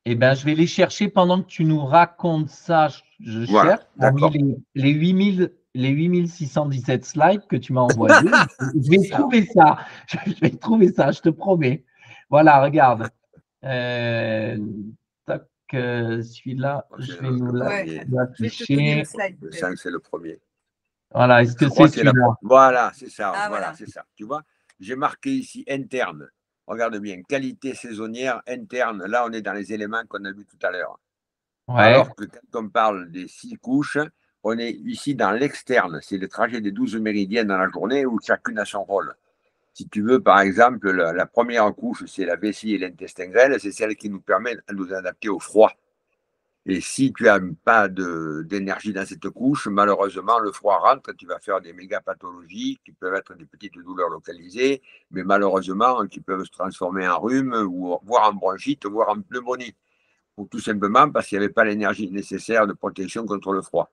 Eh bien, je vais les chercher pendant que tu nous racontes ça. Je cherche parmi les 8617 slides que tu m'as envoyés. Je vais trouver ça. Je vais trouver ça, je te promets. Voilà, regarde. Celui-là, je vais nous l'afficher. Le 5, c'est le premier. Voilà, est-ce que c'est celui-là? Voilà, c'est ça. Voilà, c'est ça. Tu vois, j'ai marqué ici interne. Regarde bien, qualité saisonnière interne. Là, on est dans les éléments qu'on a vus tout à l'heure. Ouais. Alors que quand on parle des 6 couches, on est ici dans l'externe. C'est le trajet des 12 méridiennes dans la journée où chacune a son rôle. Si tu veux, par exemple, la première couche, c'est la vessie et l'intestin grêle. C'est celle qui nous permet de nous adapter au froid. Et si tu n'as pas d'énergie dans cette couche, malheureusement, le froid rentre, tu vas faire des méga pathologies qui peuvent être des petites douleurs localisées, mais malheureusement, qui peuvent se transformer en rhume, ou voire en bronchite, voire en pneumonie. Ou tout simplement parce qu'il n'y avait pas l'énergie nécessaire de protection contre le froid.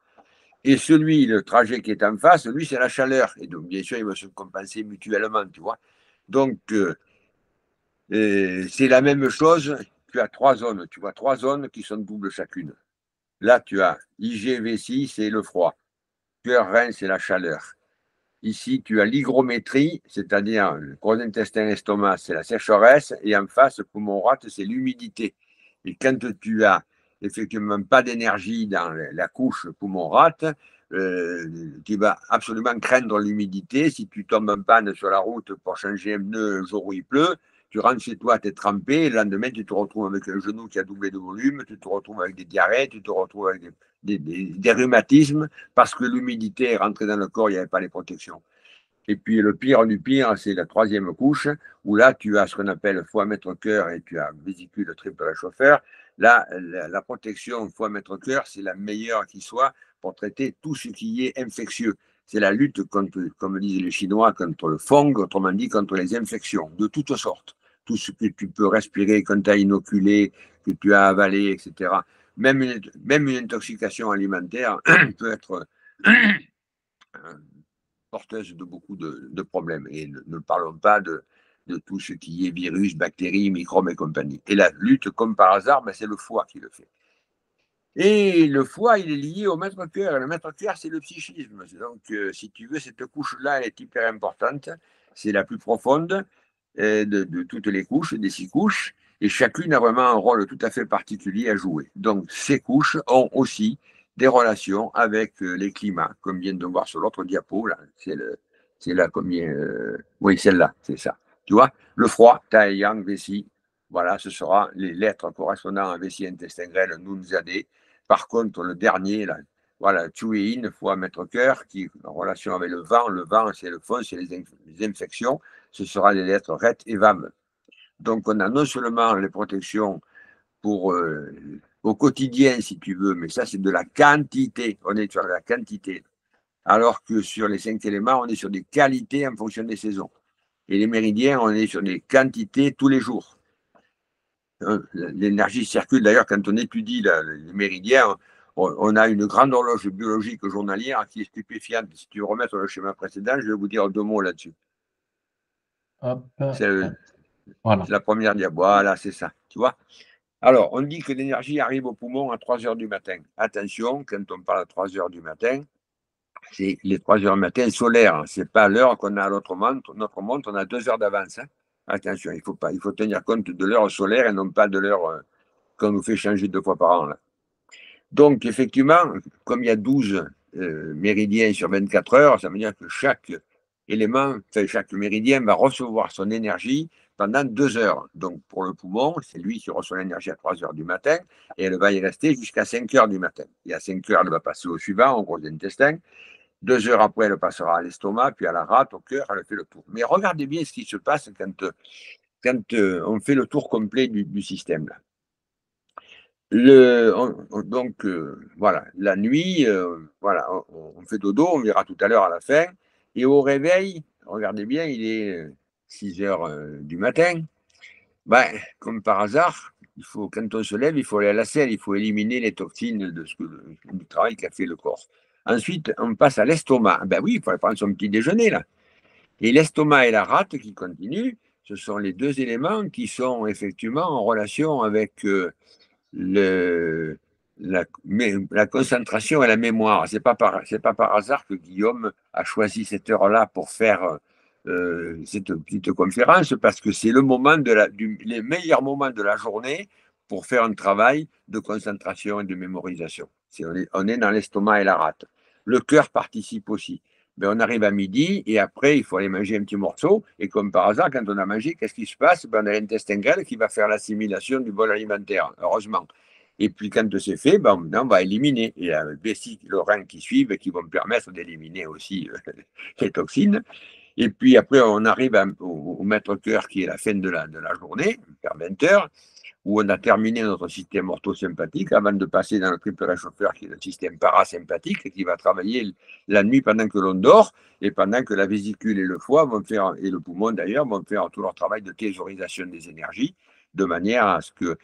Et le trajet qui est en face, lui, c'est la chaleur. Et donc, bien sûr, ils vont se compenser mutuellement, tu vois. Donc, c'est la même chose. Tu as 3 zones, tu vois, 3 zones qui sont doubles chacune. Là, tu as IG, vessie, c'est le froid. Cœur, rein, c'est la chaleur. Ici, tu as l'hygrométrie, c'est-à-dire le gros intestin, l'estomac, c'est la sécheresse, et en face, poumon rate, c'est l'humidité. Et quand tu as effectivement pas d'énergie dans la couche poumon rate, tu vas absolument craindre l'humidité. Si tu tombes en panne sur la route pour changer un pneu le jour où il pleut, tu rentres chez toi, tu es trempé, et le lendemain, tu te retrouves avec un genou qui a doublé de volume, tu te retrouves avec des diarrhées, tu te retrouves avec des rhumatismes, parce que l'humidité est rentrée dans le corps, il n'y avait pas les protections. Et puis le pire du pire, c'est la troisième couche, où là, tu as ce qu'on appelle foie mètre cœur et tu as vésicule triple réchauffeur. Là, la protection foie mètre cœur, c'est la meilleure qui soit pour traiter tout ce qui est infectieux. C'est la lutte contre, comme disent les Chinois, contre le fong, autrement dit contre les infections de toutes sortes. Tout ce que tu peux respirer quand tu as inoculé, que tu as avalé, etc. Même une intoxication alimentaire peut être porteuse de beaucoup de problèmes. Et ne parlons pas de tout ce qui est virus, bactéries, microbes et compagnie. Et la lutte, comme par hasard, c'est le foie qui le fait. Et le foie, il est lié au maître-cœur. Et le maître-cœur, c'est le psychisme. Donc, si tu veux, cette couche-là, elle est hyper importante. C'est la plus profonde de toutes les couches, des 6 couches. Et chacune a vraiment un rôle tout à fait particulier à jouer. Donc, ces couches ont aussi des relations avec les climats, comme vient de voir sur l'autre diapo. Là, c'est là combien. Oui, celle-là, c'est ça. Tu vois, le froid, tai, yang, vessie. Voilà, ce sera les lettres correspondant à vessie, intestin grêle, nun, zadé. Par contre, le dernier, là, voilà, Tsuyin, foie mètre cœur, qui est en relation avec le vent, c'est le fond, c'est les infections, ce sera les lettres RET et VAM. Donc, on a non seulement les protections pour au quotidien, si tu veux, mais ça, c'est de la quantité. On est sur la quantité. Alors que sur les 5 éléments, on est sur des qualités en fonction des saisons. Et les méridiens, on est sur des quantités tous les jours. L'énergie circule. D'ailleurs, quand on étudie les méridiens, on a une grande horloge biologique journalière qui est stupéfiante. Si tu veux remettre le schéma précédent, je vais vous dire 2 mots là-dessus. C'est voilà. La première diapo. Voilà, c'est ça. Tu vois? Alors, on dit que l'énergie arrive au poumon à 3 heures du matin. Attention, quand on parle à 3 heures du matin, c'est les 3 heures du matin solaires. Ce n'est pas l'heure qu'on a à notre montre. Notre montre, on a 2 heures d'avance. Hein. Attention, il faut tenir compte de l'heure solaire et non pas de l'heure qu'on nous fait changer 2 fois par an. Là. Donc, effectivement, comme il y a 12 méridiens sur 24 heures, ça veut dire que chaque élément, chaque méridien va recevoir son énergie pendant 2 heures. Donc, pour le poumon, c'est lui qui reçoit l'énergie à 3 heures du matin et elle va y rester jusqu'à 5 heures du matin. Et à 5 heures, elle va passer au suivant, au gros intestin. 2 heures après, elle passera à l'estomac, puis à la rate, au cœur, elle fait le tour. Mais regardez bien ce qui se passe quand on fait le tour complet du système. Là. Donc, voilà, la nuit, voilà, on fait dodo, on verra tout à l'heure à la fin. Et au réveil, regardez bien, il est 6 heures du matin. Comme par hasard, quand on se lève, il faut aller à la selle, il faut éliminer les toxines du travail qu'a fait le corps. Ensuite, on passe à l'estomac. Oui, il faut prendre son petit déjeuner, là. Et l'estomac et la rate qui continuent, ce sont les 2 éléments qui sont effectivement en relation avec la concentration et la mémoire. C'est pas par hasard que Guillaume a choisi cette heure-là pour faire cette petite conférence, parce que c'est le moment les meilleurs moments de la journée pour faire un travail de concentration et de mémorisation. On est dans l'estomac et la rate. Le cœur participe aussi. On arrive à midi et après, il faut aller manger un petit morceau. Et comme par hasard, quand on a mangé, qu'est-ce qui se passe? On a l'intestin grêle qui va faire l'assimilation du bol alimentaire, heureusement. Et puis, quand c'est fait, on va éliminer. Et il y a le vessie, le rein qui suivent et qui vont permettre d'éliminer aussi les toxines. Et puis après, on arrive au maître-cœur qui est la fin de la journée, vers 20 heures, où on a terminé notre système orthosympathique avant de passer dans le triple réchauffeur qui est le système parasympathique et qui va travailler la nuit pendant que l'on dort et pendant que la vésicule et le foie vont faire, et le poumon d'ailleurs, vont faire tout leur travail de thésaurisation des énergies de manière à ce que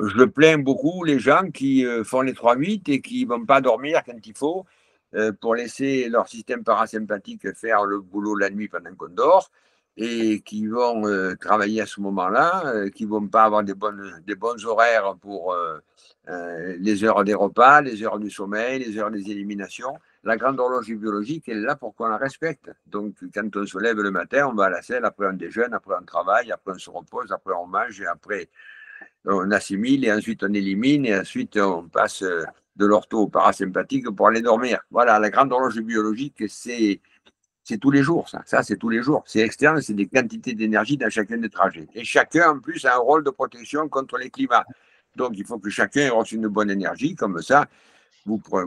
je plains beaucoup les gens qui font les 3-8 et qui ne vont pas dormir quand il faut pour laisser leur système parasympathique faire le boulot la nuit pendant qu'on dort et qui vont travailler à ce moment-là, qui ne vont pas avoir des bons horaires pour les heures des repas, les heures du sommeil, les heures des éliminations. La grande horloge biologique, elle est là pour qu'on la respecte. Donc, quand on se lève le matin, on va à la selle, après on déjeune, après on travaille, après on se repose, après on mange, et après on assimile, et ensuite on élimine, et ensuite on passe de l'ortho au parasympathique pour aller dormir. Voilà, la grande horloge biologique, c'est tous les jours, ça. Ça, c'est tous les jours. C'est externe, c'est des quantités d'énergie dans chacun des trajets. Et chacun, en plus, a un rôle de protection contre les climats. Donc, il faut que chacun ait reçu une bonne énergie. Comme ça, vous pouvez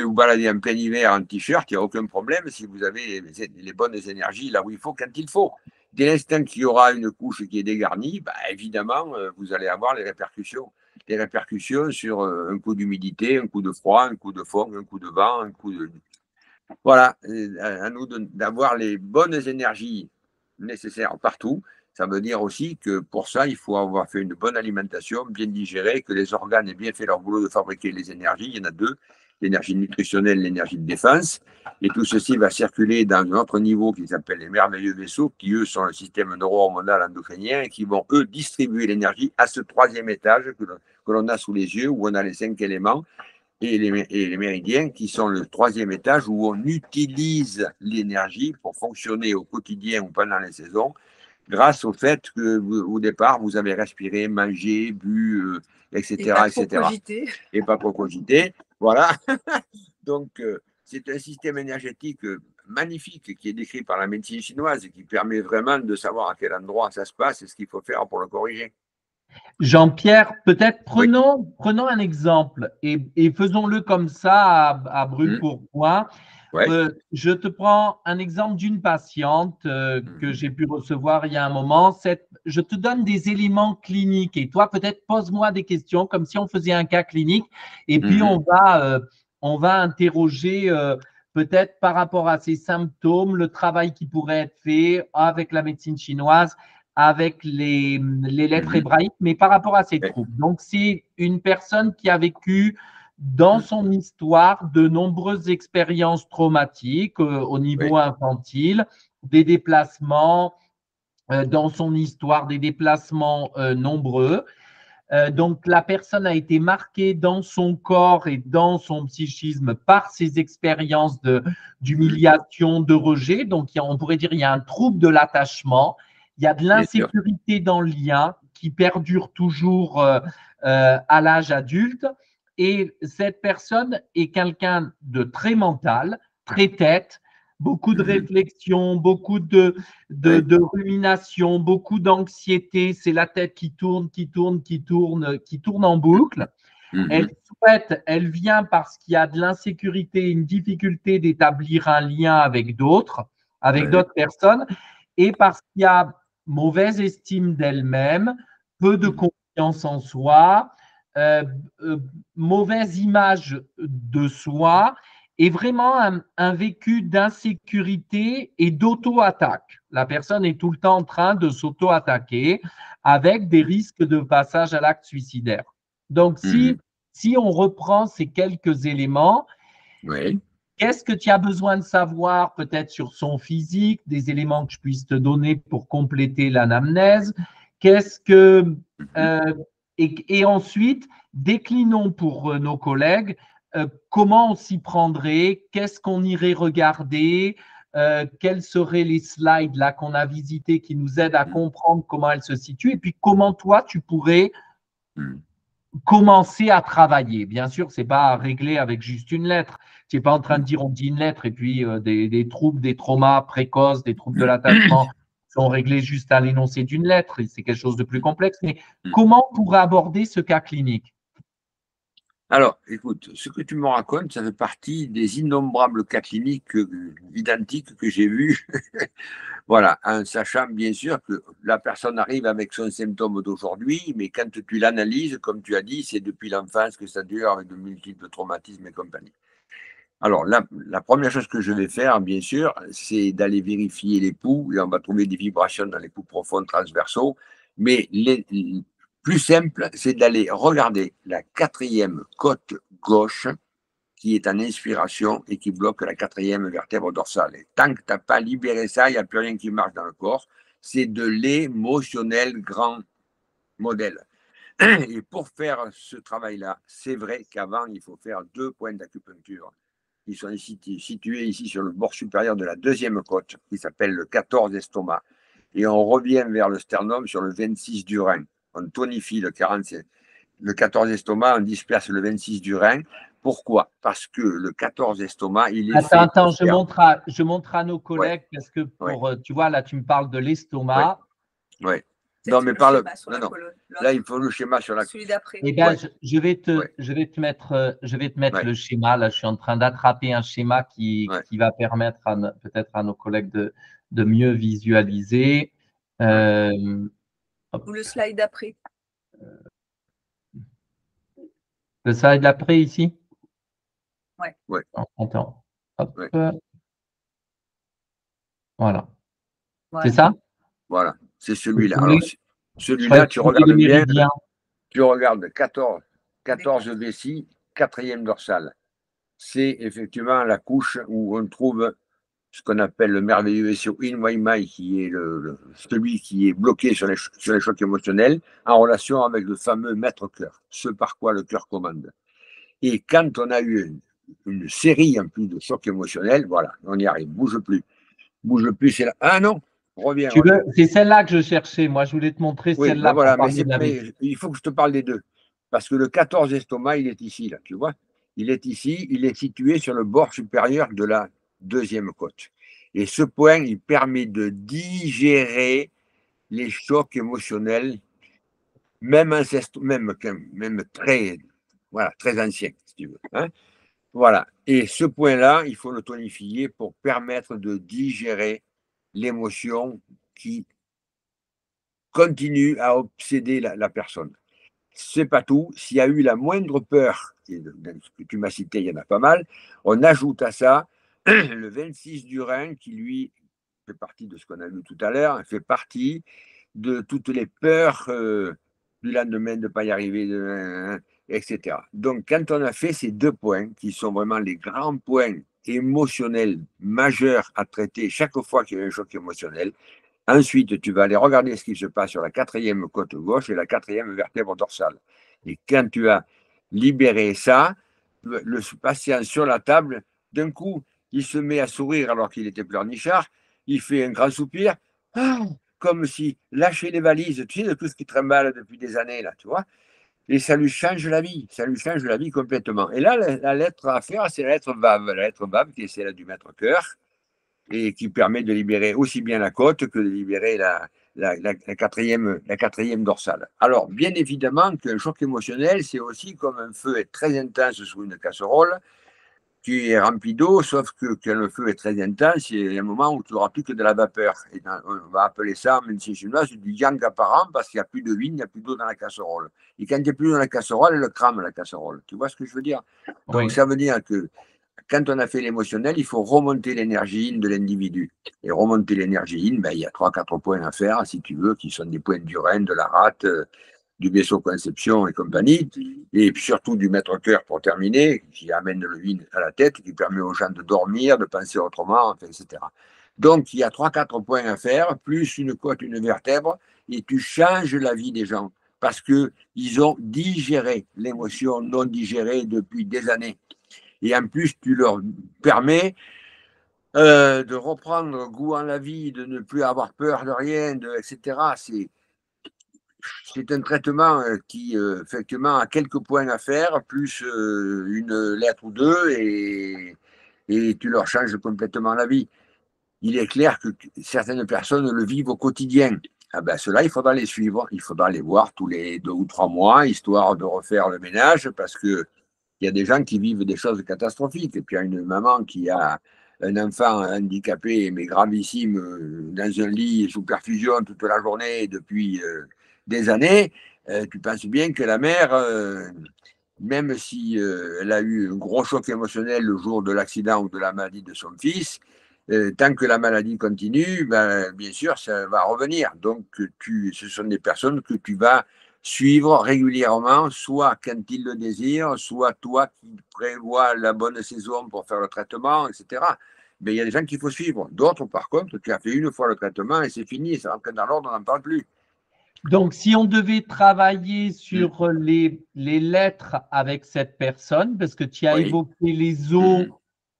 vous balader en plein hiver en t-shirt, il n'y a aucun problème si vous avez les bonnes énergies là où il faut, quand il faut. Dès l'instant qu'il y aura une couche qui est dégarnie, bah, évidemment, vous allez avoir les répercussions. Les répercussions sur un coup d'humidité, un coup de froid, un coup de fond, un coup de vent, un coup de… Voilà, à nous d'avoir les bonnes énergies nécessaires partout. Ça veut dire aussi que pour ça, il faut avoir fait une bonne alimentation, bien digérée, que les organes aient bien fait leur boulot de fabriquer les énergies. Il y en a deux, l'énergie nutritionnelle, l'énergie de défense. Et tout ceci va circuler dans un autre niveau qui s'appelle les merveilleux vaisseaux, qui eux sont le système neuro-hormonal endocrinien et qui vont eux distribuer l'énergie à ce troisième étage que l'on a sous les yeux, où on a les 5 éléments et les méridiens qui sont le troisième étage où on utilise l'énergie pour fonctionner au quotidien ou pendant les saisons grâce au fait que au départ vous avez respiré, mangé, bu, etc. Et pas trop cogité. Voilà. Donc c'est un système énergétique magnifique qui est décrit par la médecine chinoise et qui permet vraiment de savoir à quel endroit ça se passe et ce qu'il faut faire pour le corriger. Jean-Pierre, peut-être prenons un exemple et faisons-le comme ça à brûle pour point. Je te prends un exemple d'une patiente que j'ai pu recevoir il y a un moment. Je te donne des éléments cliniques et toi, peut-être pose-moi des questions comme si on faisait un cas clinique et puis on va interroger peut-être par rapport à ces symptômes, le travail qui pourrait être fait avec la médecine chinoise, avec les lettres hébraïques, mais par rapport à ces troubles. Donc, c'est une personne qui a vécu dans son histoire de nombreuses expériences traumatiques au niveau infantile, des déplacements dans son histoire, des déplacements nombreux. Donc, la personne a été marquée dans son corps et dans son psychisme par ces expériences d'humiliation, de rejet. Donc, on pourrait dire qu'il y a un trouble de l'attachement. Il y a de l'insécurité dans le lien qui perdure toujours à l'âge adulte. Et cette personne est quelqu'un de très mental, très tête, beaucoup de réflexion, beaucoup de rumination, beaucoup d'anxiété. C'est la tête qui tourne en boucle. Elle vient parce qu'il y a de l'insécurité, une difficulté d'établir un lien avec d'autres personnes, et parce qu'il y a mauvaise estime d'elle-même, peu de confiance en soi, mauvaise image de soi, et vraiment un vécu d'insécurité et d'auto-attaque. La personne est tout le temps en train de s'auto-attaquer avec des risques de passage à l'acte suicidaire. Donc, si on reprend ces quelques éléments, qu'est-ce que tu as besoin de savoir peut-être sur son physique, des éléments que je puisse te donner pour compléter l'anamnèse? Et ensuite, déclinons pour nos collègues comment on s'y prendrait, qu'est-ce qu'on irait regarder, quels seraient les slides là qu'on a visités qui nous aident à comprendre comment elle se situe, et puis comment toi, tu pourrais commencer à travailler. Bien sûr, ce n'est pas à régler avec juste une lettre. Tu n'es pas en train de dire on dit une lettre et puis des troubles, des traumas précoces, des troubles de l'attachement sont réglés juste à l'énoncé d'une lettre. C'est quelque chose de plus complexe. Mais comment on pourrait aborder ce cas clinique? Alors, écoute, ce que tu me racontes, ça fait partie des innombrables cas cliniques identiques que j'ai vus. Voilà, en sachant bien sûr que la personne arrive avec son symptôme d'aujourd'hui, mais quand tu l'analyses, comme tu as dit, c'est depuis l'enfance que ça dure avec de multiples traumatismes et compagnie. Alors, la première chose que je vais faire, bien sûr, c'est d'aller vérifier les pouls, et on va trouver des vibrations dans les pouls profonds transversaux, mais plus simple, c'est d'aller regarder la 4e côte gauche qui est en inspiration et qui bloque la 4e vertèbre dorsale. Et tant que tu n'as pas libéré ça, il n'y a plus rien qui marche dans le corps. C'est de l'émotionnel grand modèle. Et pour faire ce travail-là, c'est vrai qu'avant, il faut faire 2 points d'acupuncture qui sont situés ici sur le bord supérieur de la deuxième côte, qui s'appelle le 14 estomac. Et on revient vers le sternum sur le 26 du rein. On tonifie le 14 estomac, on disperse le 26 du rein. Pourquoi? Parce que le 14 estomac, il est fait. Attends, je montre à nos collègues parce que tu vois, là, tu me parles de l'estomac. Oui. Non, mais par le. Non. Là, il faut le schéma sur la. Celui d'après. Eh bien, je vais te mettre le schéma. Là, je suis en train d'attraper un schéma qui va permettre peut-être à nos collègues de mieux visualiser. Ou le slide d'après. Le slide d'après ici? Oui. Attends. Hop. Voilà. C'est ça? Voilà, c'est celui-là. Alors, celui-là, tu regardes bien. Tu regardes 14 vessie, 4e dorsale. C'est effectivement la couche où on trouve ce qu'on appelle le merveilleux SO Inwaimai, qui est celui qui est bloqué sur les chocs émotionnels, en relation avec le fameux maître-cœur, ce par quoi le cœur commande. Et quand on a eu une série en plus de chocs émotionnels, voilà, on y arrive, bouge plus, c'est là. Ah non, reviens. C'est celle-là que je cherchais. Moi, je voulais te montrer celle-là. Ben voilà, mais il faut que je te parle des deux. Parce que le 14 estomac, il est ici, là, tu vois. Il est ici, il est situé sur le bord supérieur de la deuxième côte. Et ce point, il permet de digérer les chocs émotionnels, même très, très anciens, si tu veux. Hein. Voilà. Et ce point-là, il faut le tonifier pour permettre de digérer l'émotion qui continue à obséder la personne. C'est pas tout. S'il y a eu la moindre peur, ce que tu m'as cité, il y en a pas mal, on ajoute à ça le 26 du rein qui, lui, fait partie de ce qu'on a vu tout à l'heure, fait partie de toutes les peurs du lendemain de ne pas y arriver, etc. Donc, quand on a fait ces deux points, qui sont vraiment les grands points émotionnels majeurs à traiter chaque fois qu'il y a un choc émotionnel, ensuite, tu vas aller regarder ce qui se passe sur la 4e côte gauche et la 4e vertèbre dorsale. Et quand tu as libéré ça, le patient sur la table, d'un coup, il se met à sourire alors qu'il était pleurnichard, il fait un grand soupir, comme si lâcher les valises, tu sais, de tout ce qui trimballe depuis des années, là, tu vois. Et ça lui change la vie, complètement. Et là, la lettre à faire, c'est la lettre VAV, qui est celle du maître-cœur, et qui permet de libérer aussi bien la côte que de libérer la quatrième dorsale. Alors, bien évidemment qu'un choc émotionnel, c'est aussi comme un feu très intense sous une casserole qui est rempli d'eau, sauf que quand le feu est très intense, il y a un moment où tu n'auras plus que de la vapeur. Et on va appeler ça en médecine chinoise du yang apparent parce qu'il n'y a plus de vigne, il n'y a plus d'eau dans la casserole. Et quand il n'y a plus d'eau dans la casserole, elle crame la casserole. Tu vois ce que je veux dire? Donc, ça veut dire que quand on a fait l'émotionnel, il faut remonter l'énergie de l'individu. Et remonter l'énergie il y a 3-4 points à faire, si tu veux, qui sont des points du rein, de la rate, du vaisseau conception et compagnie, et puis surtout du maître-cœur pour terminer, qui amène le yin à la tête, qui permet aux gens de dormir, de penser autrement, etc. Donc, il y a 3-4 points à faire, plus une côte, une vertèbre, et tu changes la vie des gens, parce qu'ils ont digéré l'émotion non digérée depuis des années. Et en plus, tu leur permets de reprendre goût en la vie, de ne plus avoir peur de rien, etc. C'est un traitement qui, effectivement, a quelques points à faire, plus une lettre ou deux, et tu leur changes complètement la vie. Il est clair que certaines personnes le vivent au quotidien. Ah ben, cela, il faudra les suivre, il faudra les voir tous les 2 ou 3 mois, histoire de refaire le ménage, parce que il y a des gens qui vivent des choses catastrophiques. Et puis, il y a une maman qui a un enfant handicapé, mais gravissime, dans un lit sous perfusion toute la journée depuis des années. Tu penses bien que la mère, même si elle a eu un gros choc émotionnel le jour de l'accident ou de la maladie de son fils, tant que la maladie continue, ben, bien sûr, ça va revenir. Donc, ce sont des personnes que tu vas suivre régulièrement, soit quand ils le désirent, soit toi qui prévois la bonne saison pour faire le traitement, etc. Mais il y a des gens qu'il faut suivre. D'autres, par contre, tu as fait une fois le traitement et c'est fini, ça rentre dans l'ordre, on n'en parle plus. Donc, si on devait travailler sur les lettres avec cette personne, parce que tu as évoqué les os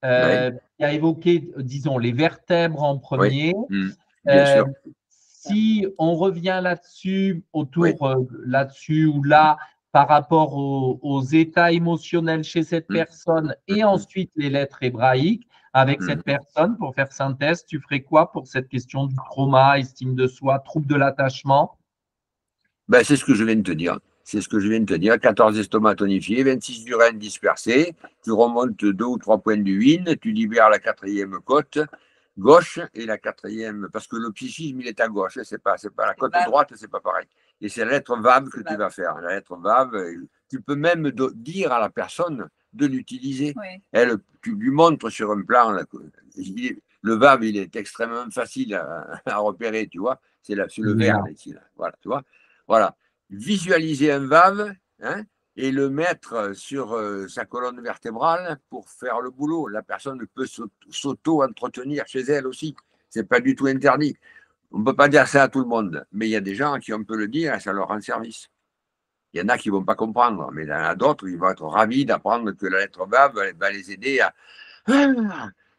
qui a évoqué, disons, les vertèbres en Oui, premier. bien sûr. Si on revient là-dessus, Oui. là-dessus ou là, par rapport aux états émotionnels chez cette Mm, personne mm, et mm, ensuite les lettres hébraïques, avec mm. cette personne, pour faire synthèse, tu ferais quoi pour cette question du trauma, estime de soi, trouble de l'attachement? Ben, c'est ce que je viens de te dire. C'est ce que je viens de te dire. 14 estomacs tonifiés, 26 d'urène dispersés. Tu remontes 2 ou 3 points d'urine. Tu libères la quatrième côte gauche et la quatrième, parce que le psychisme, il est à gauche. C'est pas la côte droite, c'est pas pareil. Et c'est la lettre VAV que tu vas faire. La lettre VAV, tu peux même dire à la personne de l'utiliser. Oui. Tu lui montres sur un plan. Là, le VAV, il est extrêmement facile à repérer, tu vois. C'est le vert, ici. Là. Voilà, tu vois. Voilà. Visualiser un VAV, hein, et le mettre sur sa colonne vertébrale pour faire le boulot. La personne peut s'auto-entretenir chez elle aussi. Ce n'est pas du tout interdit. On ne peut pas dire ça à tout le monde, mais il y a des gens à qui on peut le dire et ça leur rend service. Il y en a qui ne vont pas comprendre, mais il y en a d'autres qui vont être ravis d'apprendre que la lettre VAV va les aider à,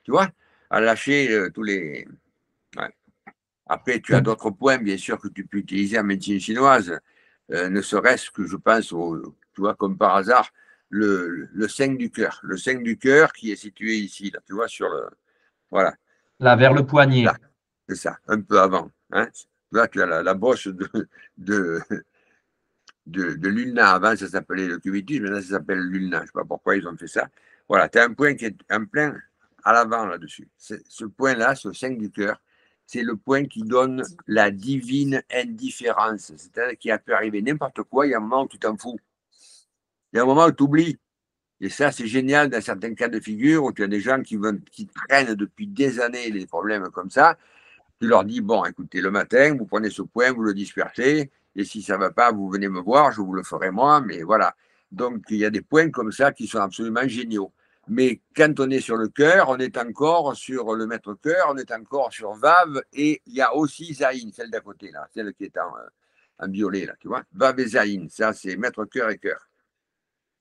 tu vois, à lâcher tous les. Ouais. Après, tu as d'autres points, bien sûr, que tu peux utiliser en médecine chinoise, ne serait-ce que, je pense, tu vois, comme par hasard, le 5 du cœur. Le 5 du cœur qui est situé ici, là, tu vois, sur le. Voilà. Là, vers le poignet. Là, c'est ça, un peu avant. Hein. Là, tu as la bosse de, de l'ulna. Avant, ça s'appelait le cubitus, maintenant, ça s'appelle l'ulna. Je ne sais pas pourquoi ils ont fait ça. Voilà, tu as un point qui est en plein à l'avant là-dessus. Ce point-là, ce 5 du cœur, c'est le point qui donne la divine indifférence. C'est-à-dire qu'il peut arriver n'importe quoi, il y a un moment où tu t'en fous. Il y a un moment où tu oublies. Et ça, c'est génial dans certains cas de figure où tu as des gens qui traînent depuis des années les problèmes comme ça. Tu leur dis, bon, écoutez, le matin, vous prenez ce point, vous le dispersez, et si ça ne va pas, vous venez me voir, je vous le ferai moi, mais voilà. Donc, il y a des points comme ça qui sont absolument géniaux. Mais quand on est sur le cœur, on est encore sur le maître cœur, on est encore sur Vav, et il y a aussi Zaïn, celle d'à côté, là, celle qui est en violet, là, tu vois. Vav et Zaïn, ça, c'est maître cœur et cœur.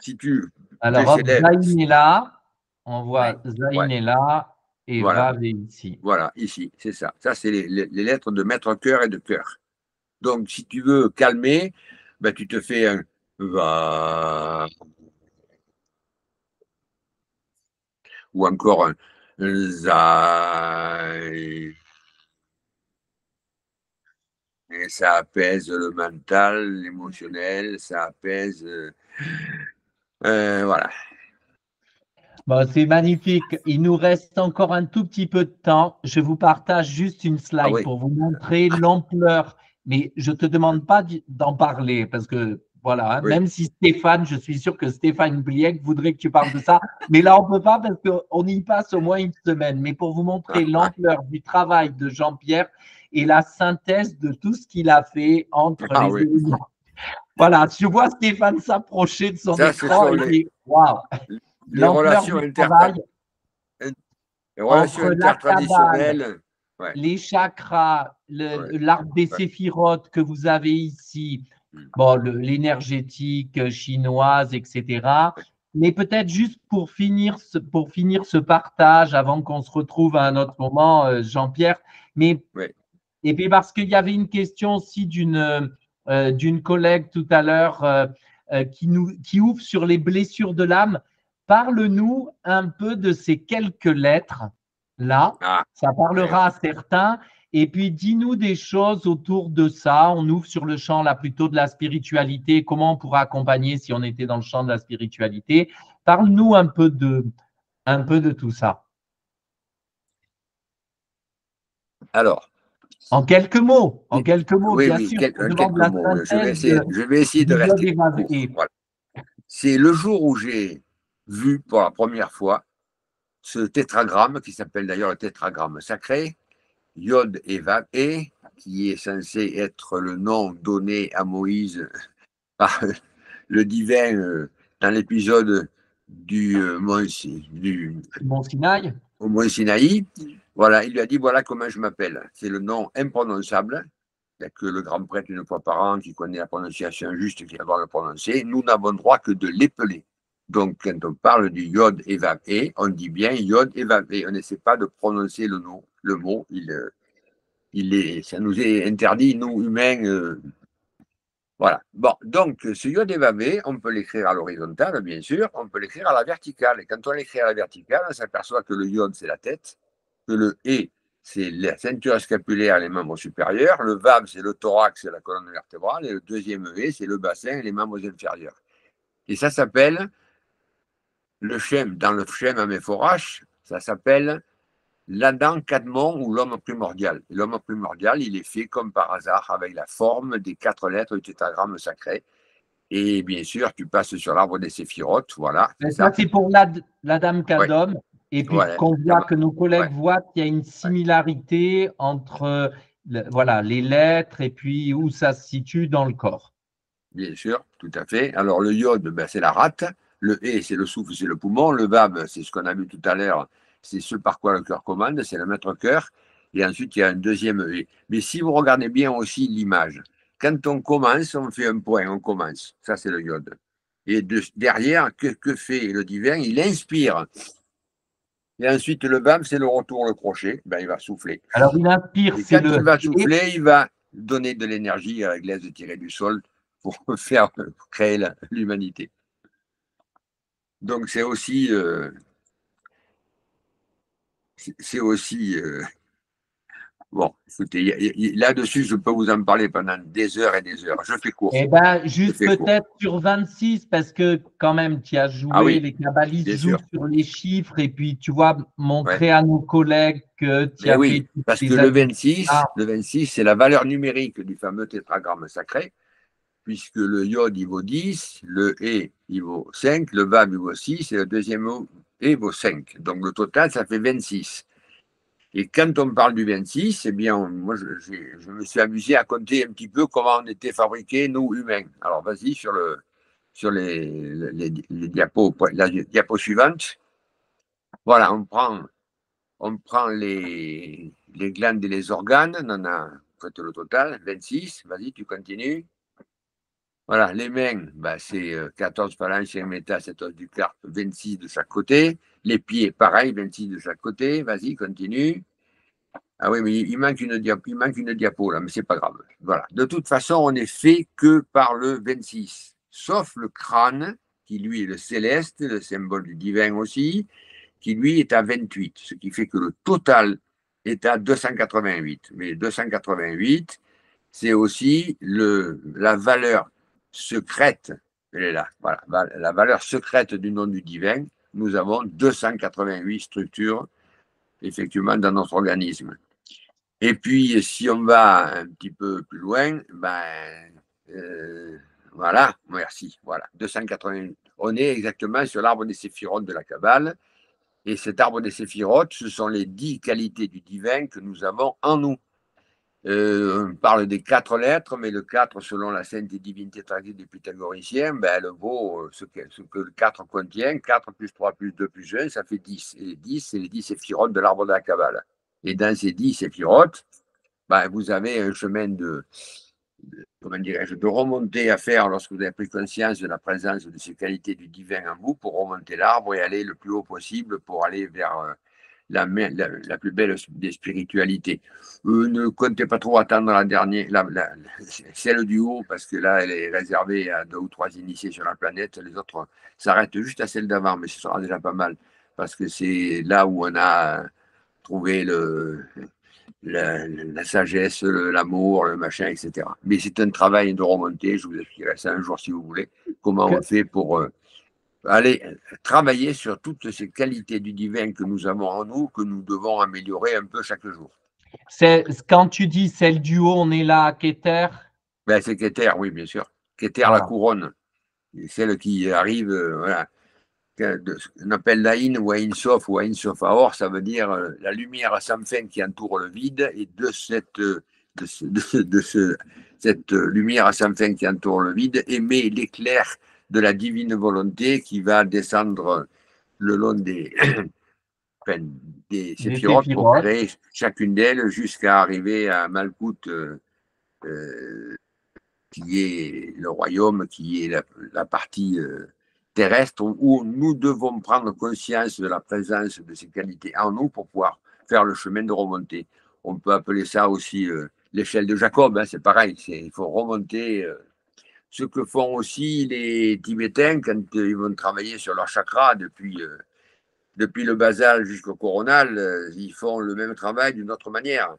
Si tu Alors, fais hop, célèbre, Zayn est là. On voit Ouais. Zayn ouais, est là et voilà, Vav est ici. voilà, ici, c'est ça. Ça, c'est les lettres de maître cœur et de cœur. Donc, si tu veux calmer, ben, tu te fais un va ou encore un za. Et ça apaise le mental, l'émotionnel, ça apaise. Voilà. Bon, c'est magnifique. Il nous reste encore un tout petit peu de temps. Je vous partage juste une Ah slide oui. pour vous montrer l'ampleur. Mais je ne te demande pas d'en parler parce que, voilà, hein, Oui. même si Stéphane, je suis sûr que Stéphane Bliec voudrait que tu parles de ça. Mais là, on ne peut pas parce qu'on y passe au moins une semaine. Mais pour vous montrer l'ampleur du travail de Jean-Pierre et la synthèse de tout ce qu'il a fait entre Ah les oui. éléments. Voilà, je vois Stéphane s'approcher de son Ça, ce écran sont et dit waouh, les l'ampleur relations du travail entre la cabale, intertraditionnelles. Ouais, les chakras, ouais, l'arbre des ouais. séphirotes que vous avez ici, Mm. bon, l'énergétique chinoise, etc. Mais peut-être juste pour finir ce partage, avant qu'on se retrouve à un autre moment, Jean-Pierre, mais Ouais. et puis parce qu'il y avait une question aussi d'une collègue tout à l'heure qui ouvre sur les blessures de l'âme. Parle-nous un peu de ces quelques lettres là. Ah, Ça ouais. parlera à certains. Et puis, dis-nous des choses autour de ça. On ouvre sur le champ là plutôt de la spiritualité. Comment on pourrait accompagner si on était dans le champ de la spiritualité? Parle-nous un peu de tout ça. Alors, En quelques mots, oui, bien oui, sûr. On demande quelques la mots. synthèse Je vais essayer de du rester iode court. évavé. Voilà. C'est le jour où j'ai vu pour la première fois ce tétragramme, qui s'appelle d'ailleurs le tétragramme sacré, Yod et Vav, qui est censé être le nom donné à Moïse par le divin dans l'épisode du, Mont Sinaï. au Mont Sinaï. Voilà, il lui a dit voilà comment je m'appelle. C'est le nom imprononçable. Il n'y a que le grand prêtre une fois par an qui connaît la prononciation juste qui va le prononcer. Nous n'avons droit que de l'épeler. Donc, quand on parle du iode évaporé, on dit bien iode évaporé. On n'essaie pas de prononcer le mot. Ça nous est interdit, nous, humains. Voilà. Bon, donc, ce iode évaporé, on peut l'écrire à l'horizontale, bien sûr. On peut l'écrire à la verticale. Et quand on l'écrit à la verticale, on s'aperçoit que le iode, c'est la tête, que le E, c'est la ceinture scapulaire et les membres supérieurs. Le VAB, c'est le thorax et la colonne vertébrale. Et le deuxième E, c'est le bassin et les membres inférieurs. Et ça s'appelle, dans le schème améphorache, ça s'appelle l'Adam Cadmon ou l'homme primordial. L'homme primordial, il est fait comme par hasard avec la forme des 4 lettres du tétragramme sacré. Et bien sûr, tu passes sur l'arbre des séphirotes, voilà. Ça, c'est pour la Dame Ouais, Kadom. Et puis voilà. qu'on voit, que nos collègues Ouais. voient qu'il y a une similarité entre voilà, les lettres et puis où ça se situe dans le corps. Bien sûr, tout à fait. Alors, le iode, ben, c'est la rate. Le E, c'est le souffle, c'est le poumon. Le VAB, c'est ce qu'on a vu tout à l'heure. C'est ce par quoi le cœur commande, c'est le maître-cœur. Et ensuite, il y a un deuxième E. Mais si vous regardez bien aussi l'image, quand on commence, on fait un point, on commence. Ça, c'est le iode. Et derrière, que fait le divin? Il inspire. Et ensuite, le VAB, c'est le retour, le crochet. Ben, il va souffler. Alors, il inspire, Et c'est quand il va souffler, il va donner de l'énergie à la glaise tirée du sol pour créer l'humanité. Donc c'est aussi bon, écoutez, là-dessus, je peux vous en parler pendant des heures et des heures. Je fais court. Eh bien, juste peut-être sur 26, parce que quand même, tu as joué, les kabbalistes jouent sur les chiffres, et puis tu vois, montrer à nos collègues que tu as fait toutes parce ces que le 26, c'est la valeur numérique du fameux tétragramme sacré, puisque le iode, il vaut 10, le E, il vaut 5, le VAB, il vaut 6, et le deuxième E vaut 5. Donc, le total, ça fait 26. Et quand on parle du 26, eh bien, moi, je me suis amusé à compter un petit peu comment on était fabriqués, nous, humains. Alors, vas-y, sur les diapos, la diapo suivante. Voilà, on prend les glandes et les organes. On en a fait le total, 26. Vas-y, tu continues. Voilà, les mains, bah, c'est 14 phalanges, 5 méta, 7 os du carpe, 26 de chaque côté. Les pieds, pareil, 26 de chaque côté. Vas-y, continue. Ah oui, mais il manque une diapo là, mais c'est pas grave. Voilà. De toute façon, on n'est fait que par le 26, sauf le crâne, qui lui est le céleste, le symbole du divin aussi, qui lui est à 28, ce qui fait que le total est à 288. Mais 288, c'est aussi la valeur secrète, elle est là, voilà, la valeur secrète du nom du divin. Nous avons 288 structures, effectivement, dans notre organisme. Et puis, si on va un petit peu plus loin, voilà, merci, voilà, 288. On est exactement sur l'arbre des séphirotes de la Kabbale. Et cet arbre des séphirotes, ce sont les 10 qualités du divin que nous avons en nous. On parle des 4 lettres, mais le 4, selon la sainte et divine tétragraphie des pythagoriciens, elle vaut ce que le 4 contient. 4 plus 3 plus 2 plus 1, ça fait 10. Et 10, c'est les 10 séphirotes de l'arbre de la Kabbale. Et dans ces 10 séphirotes, vous avez un chemin comment dirais-je, de remontée à faire lorsque vous avez pris conscience de la présence de ces qualités du divin en vous pour remonter l'arbre et aller le plus haut possible pour aller vers la plus belle des spiritualités. Ne comptez pas trop attendre la dernière, celle du haut, parce que là, elle est réservée à 2 ou 3 initiés sur la planète. Les autres s'arrêtent juste à celle d'avant, mais ce sera déjà pas mal, parce que c'est là où on a trouvé la sagesse, l'amour, le machin, etc. Mais c'est un travail de remontée, je vous expliquerai ça un jour si vous voulez, comment on fait pour aller travailler sur toutes ces qualités du divin que nous avons en nous, que nous devons améliorer un peu chaque jour. Quand tu dis celle du haut, on est là à Keter? C'est Keter, oui, bien sûr. Keter, la couronne, celle qui arrive, voilà. On appelle l'Aïn ou Aïn Sof ou Aïn Sof Aor, ça veut dire la lumière sans fin qui entoure le vide, et de cette lumière sans fin qui entoure le vide émet l'éclair de la divine volonté qui va descendre le long des séphirotes pour créer chacune d'elles jusqu'à arriver à Malkout, qui est le royaume, qui est la partie terrestre où nous devons prendre conscience de la présence de ces qualités en nous pour pouvoir faire le chemin de remontée. On peut appeler ça aussi l'échelle de Jacob, hein, c'est pareil, il faut remonter ce que font aussi les Tibétains quand ils vont travailler sur leur chakra depuis le basal jusqu'au coronal, ils font le même travail d'une autre manière.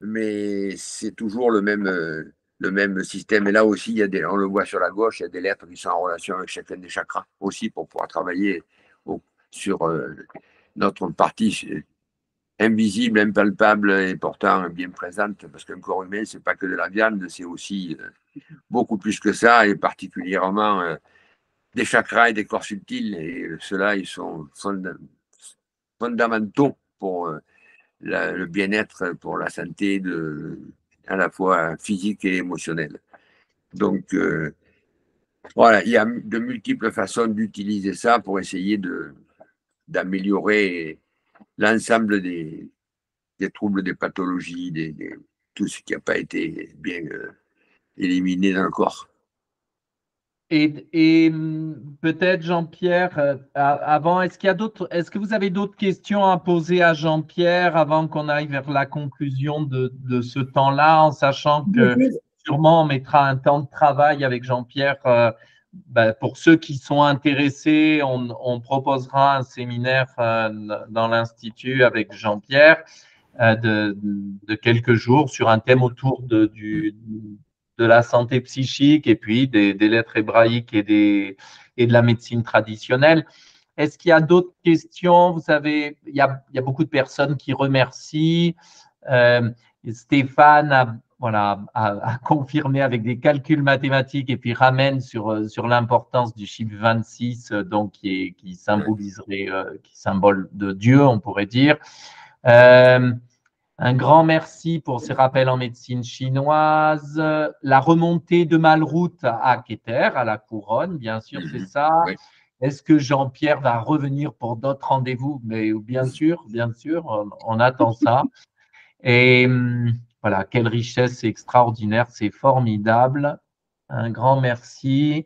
Mais c'est toujours le même système. Et là aussi, on le voit sur la gauche, il y a des lettres qui sont en relation avec chacun des chakras aussi pour pouvoir travailler sur notre partie invisible, impalpable et pourtant bien présente. Parce qu'un corps humain, c'est pas que de la viande, c'est aussi beaucoup plus que ça, et particulièrement des chakras et des corps subtils. Et ceux-là, ils sont fondamentaux pour le bien-être, pour la santé à la fois physique et émotionnelle. Donc, voilà, il y a de multiples façons d'utiliser ça pour essayer d'améliorer l'ensemble des troubles, des pathologies, tout ce qui n'a pas été bien éliminé dans le corps. Et peut-être Jean-Pierre, avant, est-ce que vous avez d'autres questions à poser à Jean-Pierre avant qu'on aille vers la conclusion de ce temps-là, en sachant que sûrement on mettra un temps de travail avec Jean-Pierre. Pour ceux qui sont intéressés, on proposera un séminaire dans l'Institut avec Jean-Pierre de quelques jours sur un thème autour de la santé psychique et puis des lettres hébraïques et de la médecine traditionnelle. Est-ce qu'il y a d'autres questions? Vous savez, il y a beaucoup de personnes qui remercient. Stéphane a confirmé avec des calculs mathématiques et puis ramène sur l'importance du chiffre 26, donc qui symboliserait, qui symbole de Dieu, on pourrait dire. Un grand merci pour ces rappels en médecine chinoise. La remontée de Malroute à Keter, à la couronne, bien sûr, c'est ça. Oui. Est-ce que Jean-Pierre va revenir pour d'autres rendez-vous? Mais bien sûr, on attend ça. Et voilà, quelle richesse, c'est extraordinaire, c'est formidable. Un grand merci.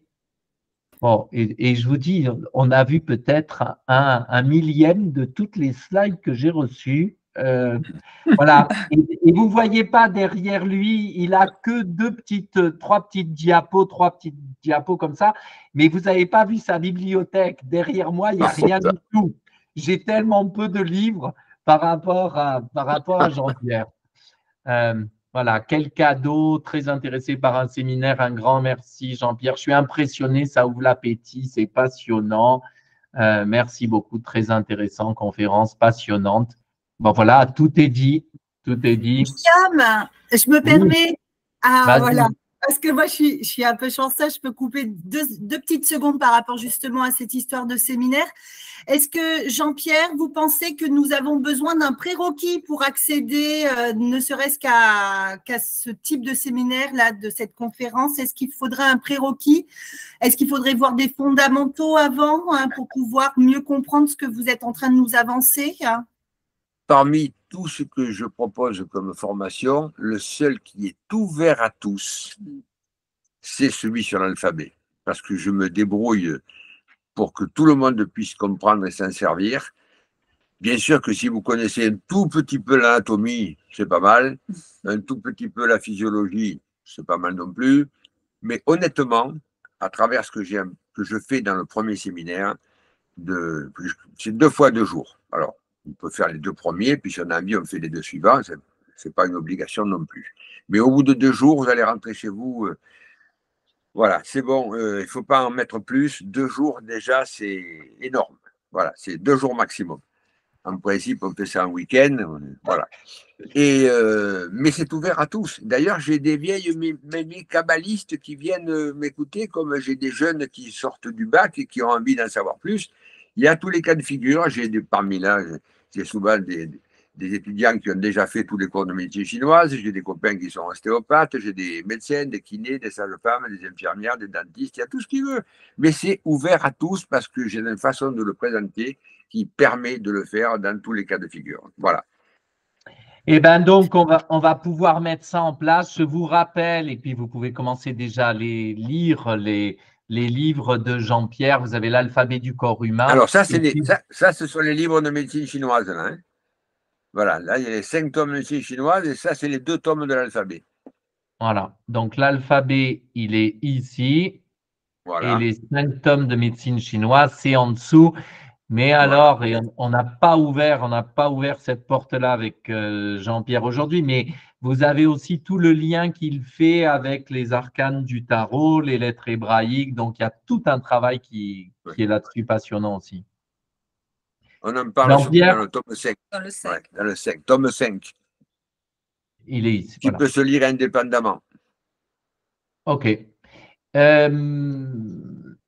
Bon, et je vous dis, on a vu peut-être un millième de toutes les slides que j'ai reçues. Voilà. Et vous ne voyez pas derrière lui, il n'a que trois petites diapos comme ça, mais vous n'avez pas vu sa bibliothèque. Derrière moi, il n'y a rien du tout. J'ai tellement peu de livres par rapport à Jean-Pierre. Voilà, quel cadeau, très intéressé par un séminaire, un grand merci Jean-Pierre. Je suis impressionné, ça ouvre l'appétit, c'est passionnant. Merci beaucoup, très intéressant, conférence passionnante. Bon, voilà, tout est dit. Guillaume, je me permets. Voilà. Parce que moi, je suis un peu chanceuse, je peux couper deux petites secondes par rapport justement à cette histoire de séminaire. Est-ce que, Jean-Pierre, vous pensez que nous avons besoin d'un prérequis pour accéder, ne serait-ce qu'à ce type de séminaire-là, de cette conférence? Est-ce qu'il faudrait un prérequis? Est-ce qu'il faudrait voir des fondamentaux avant pour pouvoir mieux comprendre ce que vous êtes en train de nous avancer? Parmi tout ce que je propose comme formation, le seul qui est ouvert à tous, c'est celui sur l'alphabet. Parce que je me débrouille pour que tout le monde puisse comprendre et s'en servir. Bien sûr que si vous connaissez un tout petit peu l'anatomie, c'est pas mal. Un tout petit peu la physiologie, c'est pas mal non plus. Mais honnêtement, à travers ce que je fais dans le premier séminaire, c'est 2 fois 2 jours. Alors, on peut faire les 2 premiers, puis si on a envie, on fait les 2 suivants. Ce n'est pas une obligation non plus. Mais au bout de 2 jours, vous allez rentrer chez vous. Voilà, c'est bon. Il ne faut pas en mettre plus. 2 jours, déjà, c'est énorme. Voilà, c'est 2 jours maximum. En principe, on fait ça un week-end. Voilà. Mais c'est ouvert à tous. D'ailleurs, j'ai des vieilles mémies kabbalistes qui viennent m'écouter, comme j'ai des jeunes qui sortent du bac et qui ont envie d'en savoir plus. Il y a tous les cas de figure. Parmi là, j'ai souvent des étudiants qui ont déjà fait tous les cours de médecine chinoise. J'ai des copains qui sont ostéopathes. J'ai des médecins, des kinés, des sages-femmes, des infirmières, des dentistes. Il y a tout ce qu'ils veulent. Mais c'est ouvert à tous parce que j'ai une façon de le présenter qui permet de le faire dans tous les cas de figure. Voilà. Eh bien, donc, on va pouvoir mettre ça en place. Je vous rappelle, et puis vous pouvez commencer déjà à lire les livres de Jean-Pierre. Vous avez l'alphabet du corps humain. Alors, ça, ce sont les livres de médecine chinoise. Là, hein. Voilà, là, il y a les 5 tomes de médecine chinoise et ça, c'est les 2 tomes de l'alphabet. Voilà, donc l'alphabet, il est ici. Voilà. Et les 5 tomes de médecine chinoise, c'est en dessous. Mais alors, et on n'a pas ouvert cette porte-là avec Jean-Pierre aujourd'hui, mais vous avez aussi tout le lien qu'il fait avec les arcanes du tarot, les lettres hébraïques. Donc, il y a tout un travail qui est là-dessus passionnant aussi. On en parle surtout dans le tome 5. Dans le 5. Ouais, dans le 5. Tome 5. Il est ici. Qui peut se lire indépendamment. OK.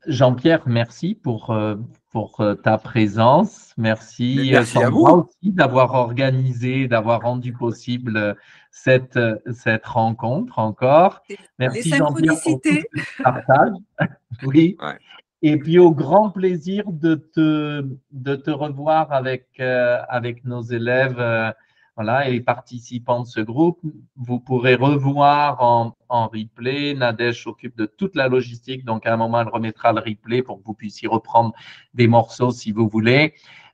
Jean-Pierre, merci pour ta présence. Merci à vous aussi d'avoir organisé, d'avoir rendu possible cette rencontre encore. Merci Jean-Pierre pour tout ce partage. Oui. Ouais. Et puis au grand plaisir de te revoir avec nos élèves. Voilà, et les participants de ce groupe, vous pourrez revoir en replay. Nadège s'occupe de toute la logistique, donc à un moment, elle remettra le replay pour que vous puissiez reprendre des morceaux, si vous voulez,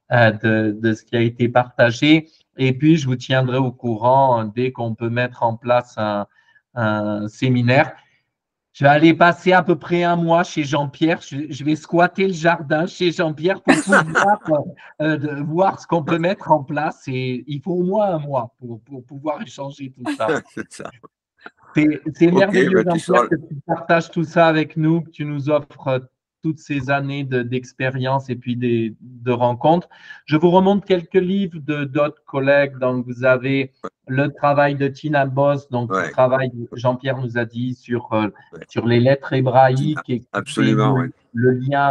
de ce qui a été partagé. Et puis, je vous tiendrai au courant dès qu'on peut mettre en place un séminaire. Je vais aller passer à peu près 1 mois chez Jean-Pierre. Je vais squatter le jardin chez Jean-Pierre pour pouvoir voir ce qu'on peut mettre en place. Et il faut au moins 1 mois pour pouvoir échanger tout ça. C'est merveilleux, Jean-Pierre, que tu partages tout ça avec nous, que tu nous offres toutes ces années d'expérience et puis de rencontres. Je vous remonte quelques livres d'autres collègues. Donc, vous avez le travail de Tina Boss, donc qui travaille, Jean-Pierre nous a dit, sur les lettres hébraïques et absolument, le lien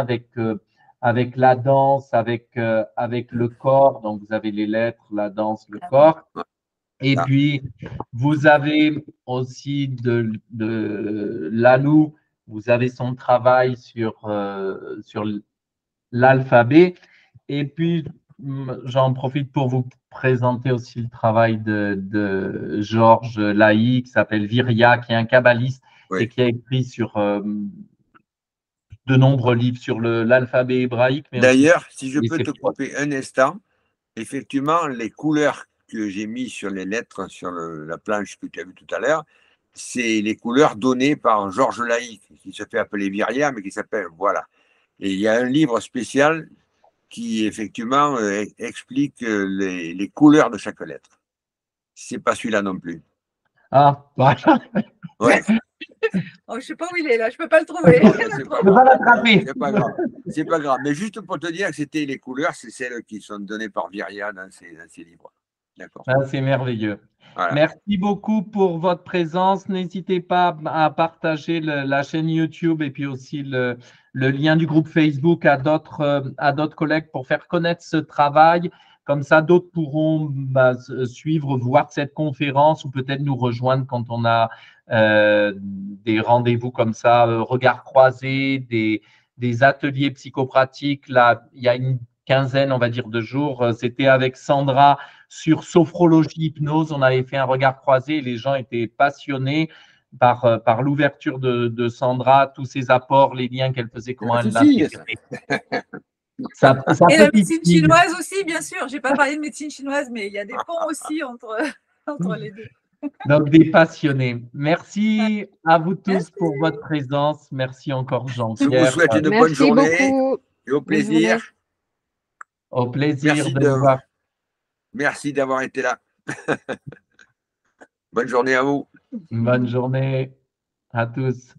avec la danse, avec le corps. Donc, vous avez les lettres, la danse, le corps. Et puis, vous avez aussi de Lalou, vous avez son travail sur l'alphabet. Et puis, j'en profite pour vous présenter aussi le travail de Georges Laïc, qui s'appelle Viria, qui est un kabbaliste et qui a écrit sur de nombreux livres sur l'alphabet hébraïque. D'ailleurs, si je peux te couper un instant, effectivement, les couleurs que j'ai mis sur les lettres, sur la planche que tu as vue tout à l'heure, c'est les couleurs données par Georges Laïc, qui se fait appeler Viria, mais qui s'appelle, voilà. Et il y a un livre spécial qui, effectivement, explique les couleurs de chaque lettre. C'est pas celui-là non plus. Ah, voilà. Ouais. Oh, je ne sais pas où il est là, je ne peux pas le trouver. C'est pas grave. C'est pas grave. Mais juste pour te dire que c'était les couleurs, c'est celles qui sont données par Viria dans ses livres. D'accord. Ah, c'est merveilleux. Voilà. Merci beaucoup pour votre présence. N'hésitez pas à partager la chaîne YouTube et puis aussi le lien du groupe Facebook à d'autres collègues pour faire connaître ce travail. Comme ça, d'autres pourront suivre, voir cette conférence ou peut-être nous rejoindre quand on a des rendez-vous comme ça, regards croisés, des ateliers psychopratiques. Là, il y a une quinzaine, on va dire, de jours. C'était avec Sandra sur sophrologie, hypnose. On avait fait un regard croisé et les gens étaient passionnés par l'ouverture de Sandra, tous ses apports, les liens qu'elle faisait, comment elle l'a fait. Et la médecine chinoise aussi, bien sûr. Je n'ai pas parlé de médecine chinoise, mais il y a des ponts aussi entre les deux. Donc, des passionnés. Merci à vous tous pour votre présence. Merci encore, Jean-Pierre. Je vous souhaite une bonne journée et au plaisir. Au plaisir de vous voir. Merci d'avoir été là. Bonne journée à vous. Bonne journée à tous.